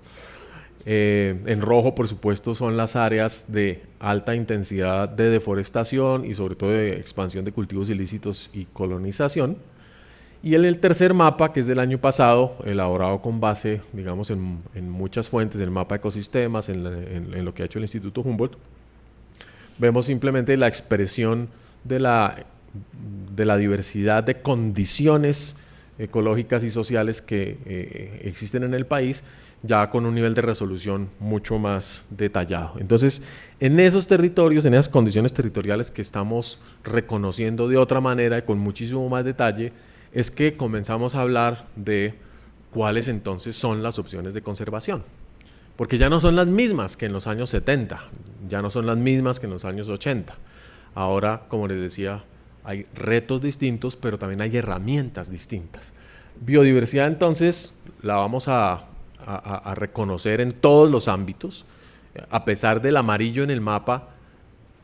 En rojo, por supuesto, son las áreas de alta intensidad de deforestación y sobre todo de expansión de cultivos ilícitos y colonización. Y en el tercer mapa, que es del año pasado, elaborado con base, digamos, en muchas fuentes, en el mapa de ecosistemas, en lo que ha hecho el Instituto Humboldt, vemos simplemente la expresión de la diversidad de condiciones ecológicas y sociales que existen en el país, ya con un nivel de resolución mucho más detallado. Entonces, en esos territorios, en esas condiciones territoriales que estamos reconociendo de otra manera y con muchísimo más detalle, es que comenzamos a hablar de cuáles entonces son las opciones de conservación. Porque ya no son las mismas que en los años 70, ya no son las mismas que en los años 80. Ahora, como les decía, hay retos distintos, pero también hay herramientas distintas. Biodiversidad, entonces, la vamos a reconocer en todos los ámbitos. A pesar del amarillo en el mapa,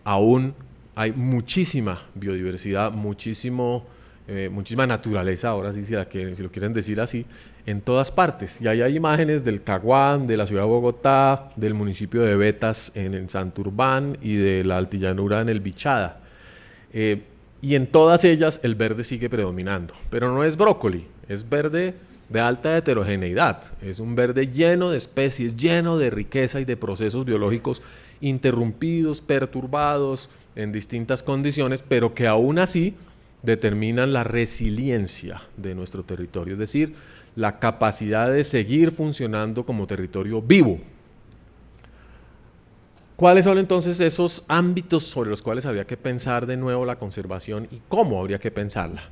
aún hay muchísima biodiversidad, muchísima naturaleza, ahora sí, si lo quieren decir así, en todas partes. Y ahí hay imágenes del Caguán, de la ciudad de Bogotá, del municipio de Betas en el Santurbán y de la altillanura en el Bichada. Y en todas ellas el verde sigue predominando, pero no es brócoli, es verde de alta heterogeneidad, es un verde lleno de especies, lleno de riqueza y de procesos biológicos interrumpidos, perturbados en distintas condiciones, pero que aún así determinan la resiliencia de nuestro territorio, es decir, la capacidad de seguir funcionando como territorio vivo. ¿Cuáles son entonces esos ámbitos sobre los cuales habría que pensar de nuevo la conservación y cómo habría que pensarla?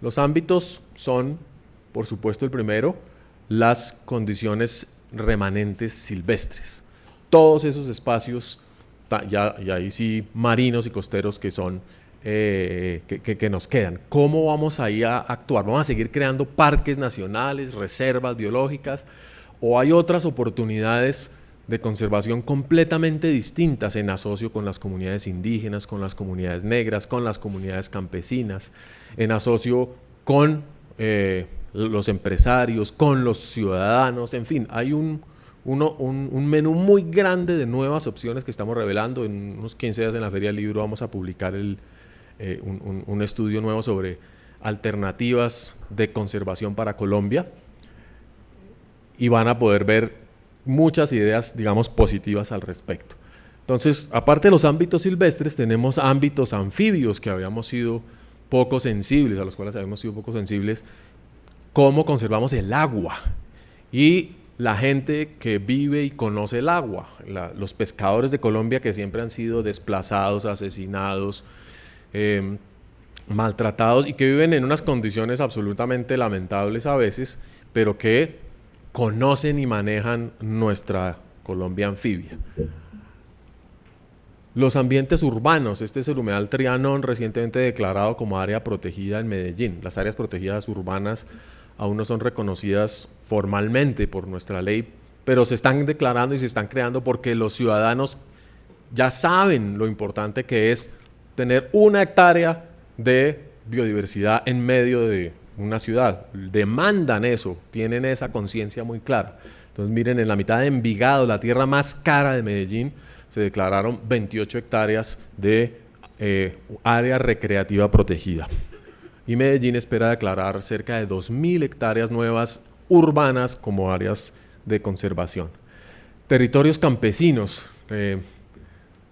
Los ámbitos son, por supuesto, el primero, las condiciones remanentes silvestres. Todos esos espacios, y ahí sí marinos y costeros que son que nos quedan. ¿Cómo vamos ahí a actuar? ¿Vamos a seguir creando parques nacionales, reservas biológicas? ¿O hay otras oportunidades de conservación completamente distintas en asocio con las comunidades indígenas, con las comunidades negras, con las comunidades campesinas, en asocio con los empresarios, con los ciudadanos? En fin, hay un menú muy grande de nuevas opciones que estamos revelando. En unos 15 días en la Feria del Libro vamos a publicar un estudio nuevo sobre alternativas de conservación para Colombia y van a poder ver muchas ideas, digamos, positivas al respecto. Entonces, aparte de los ámbitos silvestres, tenemos ámbitos anfibios que habíamos sido poco sensibles, a los cuales habíamos sido poco sensibles. ¿Cómo conservamos el agua? Y la gente que vive y conoce el agua, los pescadores de Colombia que siempre han sido desplazados, asesinados, maltratados y que viven en unas condiciones absolutamente lamentables a veces, pero que conocen y manejan nuestra Colombia anfibia. Los ambientes urbanos, este es el humedal Trianón, recientemente declarado como área protegida en Medellín. Las áreas protegidas urbanas aún no son reconocidas formalmente por nuestra ley, pero se están declarando y se están creando porque los ciudadanos ya saben lo importante que es tener 1 hectárea de biodiversidad en medio de una ciudad. Demandan eso, tienen esa conciencia muy clara. Entonces miren, en la mitad de Envigado, la tierra más cara de Medellín, se declararon 28 hectáreas de área recreativa protegida. Y Medellín espera declarar cerca de 2.000 hectáreas nuevas urbanas como áreas de conservación. Territorios campesinos,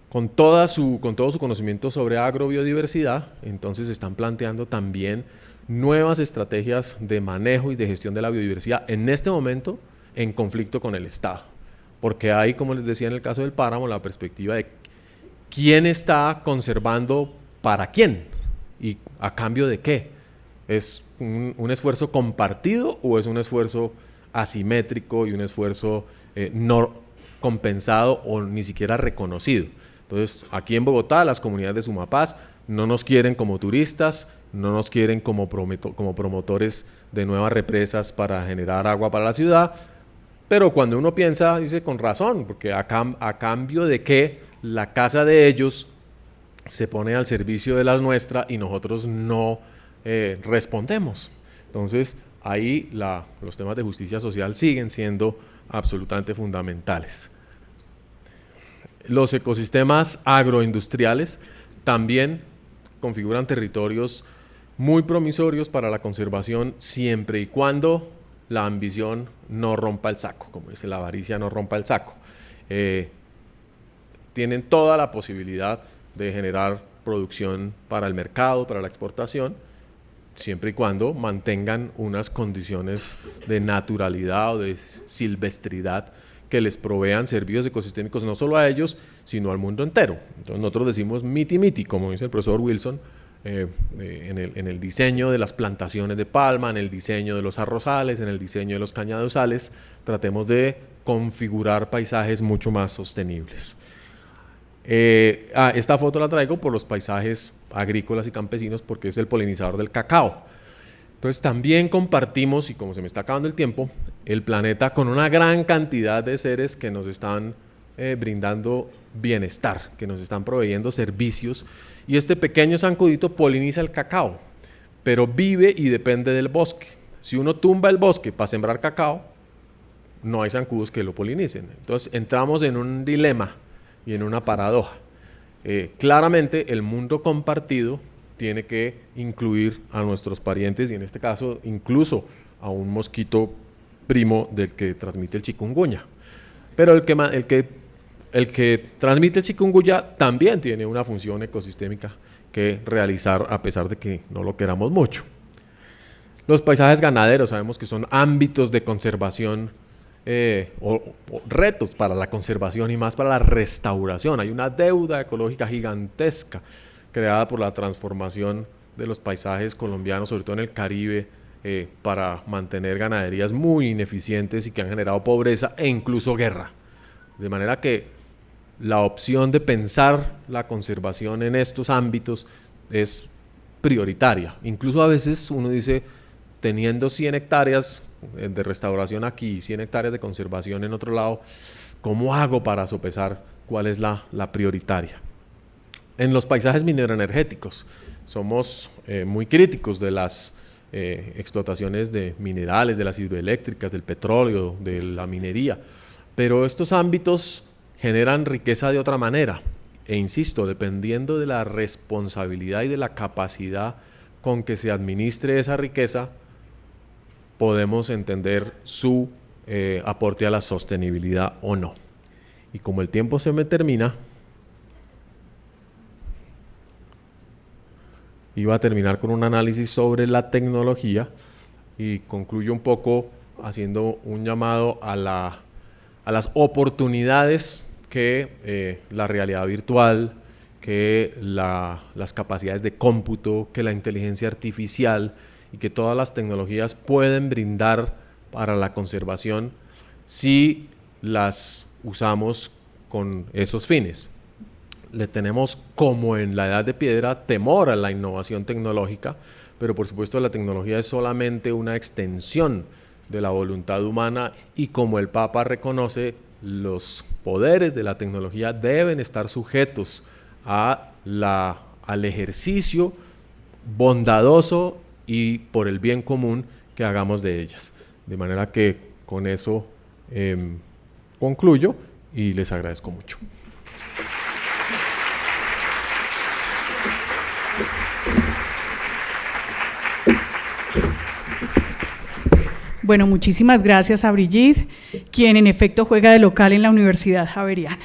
con todo su conocimiento sobre agrobiodiversidad, entonces están planteando también nuevas estrategias de manejo y de gestión de la biodiversidad en este momento en conflicto con el Estado, porque hay, como les decía en el caso del páramo, la perspectiva de quién está conservando para quién y a cambio de qué. ¿Es un esfuerzo compartido o es un esfuerzo asimétrico y un esfuerzo no compensado o ni siquiera reconocido? Entonces, aquí en Bogotá, las comunidades de Sumapaz no nos quieren como turistas, no nos quieren como promotores de nuevas represas para generar agua para la ciudad, pero cuando uno piensa, dice con razón, porque a cambio de que la casa de ellos se pone al servicio de las nuestras y nosotros no respondemos. Entonces, ahí los temas de justicia social siguen siendo absolutamente fundamentales. Los ecosistemas agroindustriales también configuran territorios muy promisorios para la conservación siempre y cuando la ambición no rompa el saco, como dice la avaricia, no rompa el saco. Tienen toda la posibilidad de generar producción para el mercado, para la exportación, siempre y cuando mantengan unas condiciones de naturalidad o de silvestridad que les provean servicios ecosistémicos no solo a ellos, sino al mundo entero. Entonces nosotros decimos miti miti, como dice el profesor Wilson, en el diseño de las plantaciones de palma, en el diseño de los arrozales, en el diseño de los cañaduzales, tratemos de configurar paisajes mucho más sostenibles. Esta foto la traigo por los paisajes agrícolas y campesinos porque es el polinizador del cacao. Entonces también compartimos, y como se me está acabando el tiempo, el planeta con una gran cantidad de seres que nos están brindando bienestar, que nos están proveyendo servicios, y este pequeño zancudito poliniza el cacao, pero vive y depende del bosque. Si uno tumba el bosque para sembrar cacao, no hay zancudos que lo polinicen. Entonces entramos en un dilema y en una paradoja. Claramente el mundo compartido tiene que incluir a nuestros parientes y en este caso incluso a un mosquito primo del que transmite el chikungunya. Pero el que transmite el chikungunya también tiene una función ecosistémica que realizar a pesar de que no lo queramos mucho. Los paisajes ganaderos sabemos que son ámbitos de conservación o retos para la conservación y más para la restauración. Hay una deuda ecológica gigantesca creada por la transformación de los paisajes colombianos, sobre todo en el Caribe, para mantener ganaderías muy ineficientes y que han generado pobreza e incluso guerra. De manera que la opción de pensar la conservación en estos ámbitos es prioritaria. Incluso a veces uno dice, teniendo 100 hectáreas de restauración aquí y 100 hectáreas de conservación en otro lado, ¿cómo hago para sopesar cuál es la prioritaria? En los paisajes mineroenergéticos somos muy críticos de las explotaciones de minerales, de las hidroeléctricas, del petróleo, de la minería, pero estos ámbitos generan riqueza de otra manera e insisto, dependiendo de la responsabilidad y de la capacidad con que se administre esa riqueza, podemos entender su aporte a la sostenibilidad o no. Y como el tiempo se me termina, iba a terminar con un análisis sobre la tecnología y concluyo un poco haciendo un llamado a las oportunidades que la realidad virtual, que las capacidades de cómputo, que la inteligencia artificial y que todas las tecnologías pueden brindar para la conservación si las usamos con esos fines. Le tenemos, como en la edad de piedra, temor a la innovación tecnológica, pero por supuesto la tecnología es solamente una extensión de la voluntad humana y como el Papa reconoce, los poderes de la tecnología deben estar sujetos al ejercicio bondadoso y por el bien común que hagamos de ellas. De manera que con eso concluyo y les agradezco mucho. Bueno, muchísimas gracias a Brigitte, quien en efecto juega de local en la Universidad Javeriana.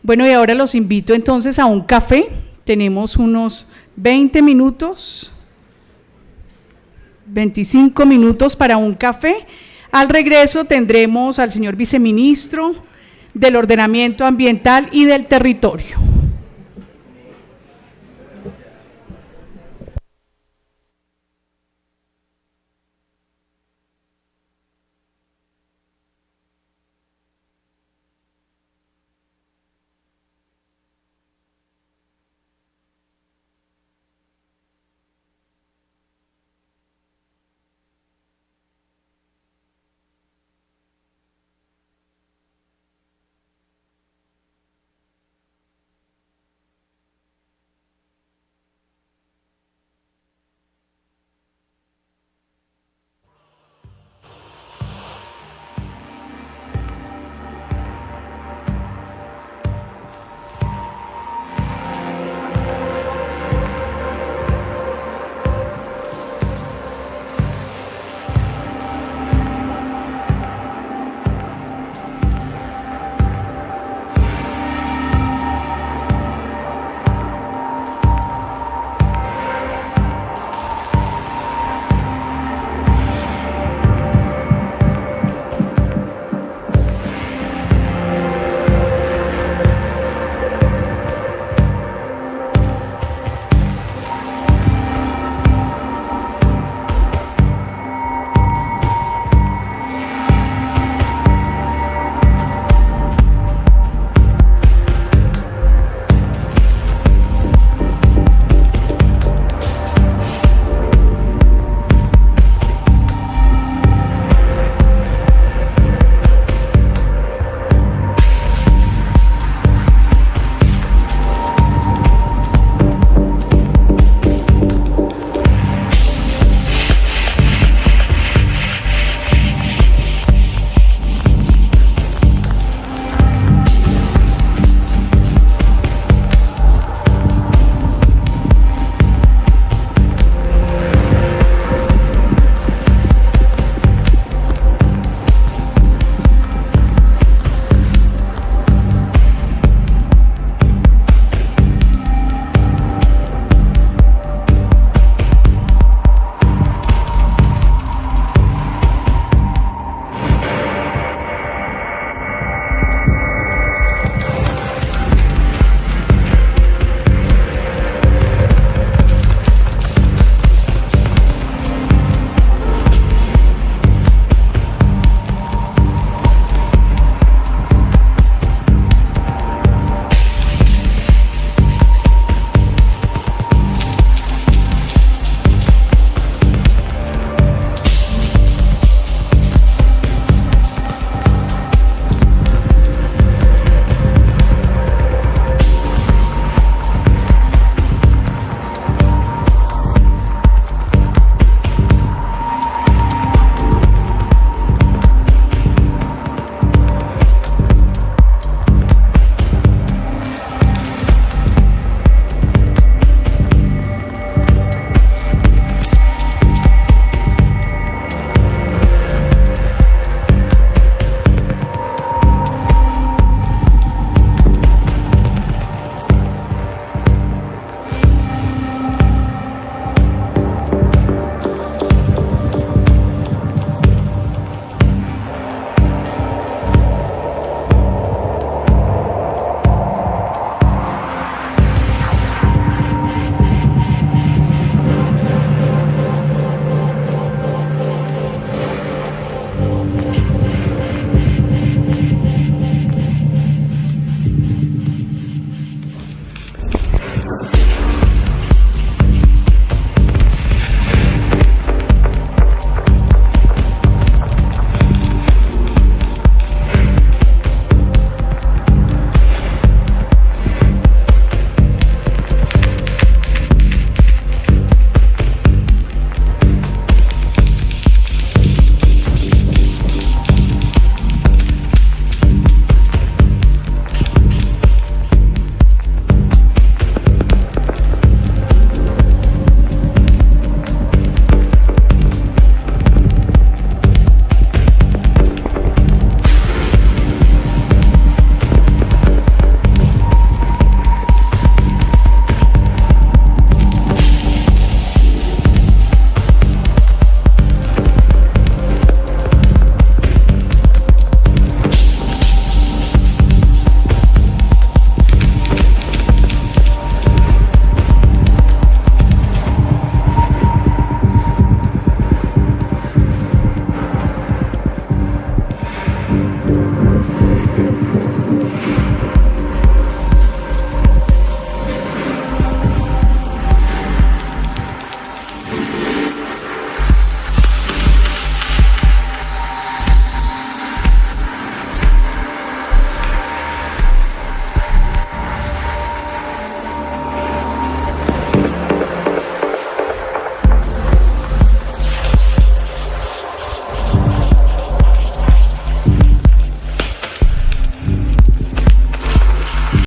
Bueno, y ahora los invito entonces a un café. Tenemos unos 20 minutos 25 minutos para un café. Al regreso tendremos al señor viceministro del Ordenamiento Ambiental y del Territorio.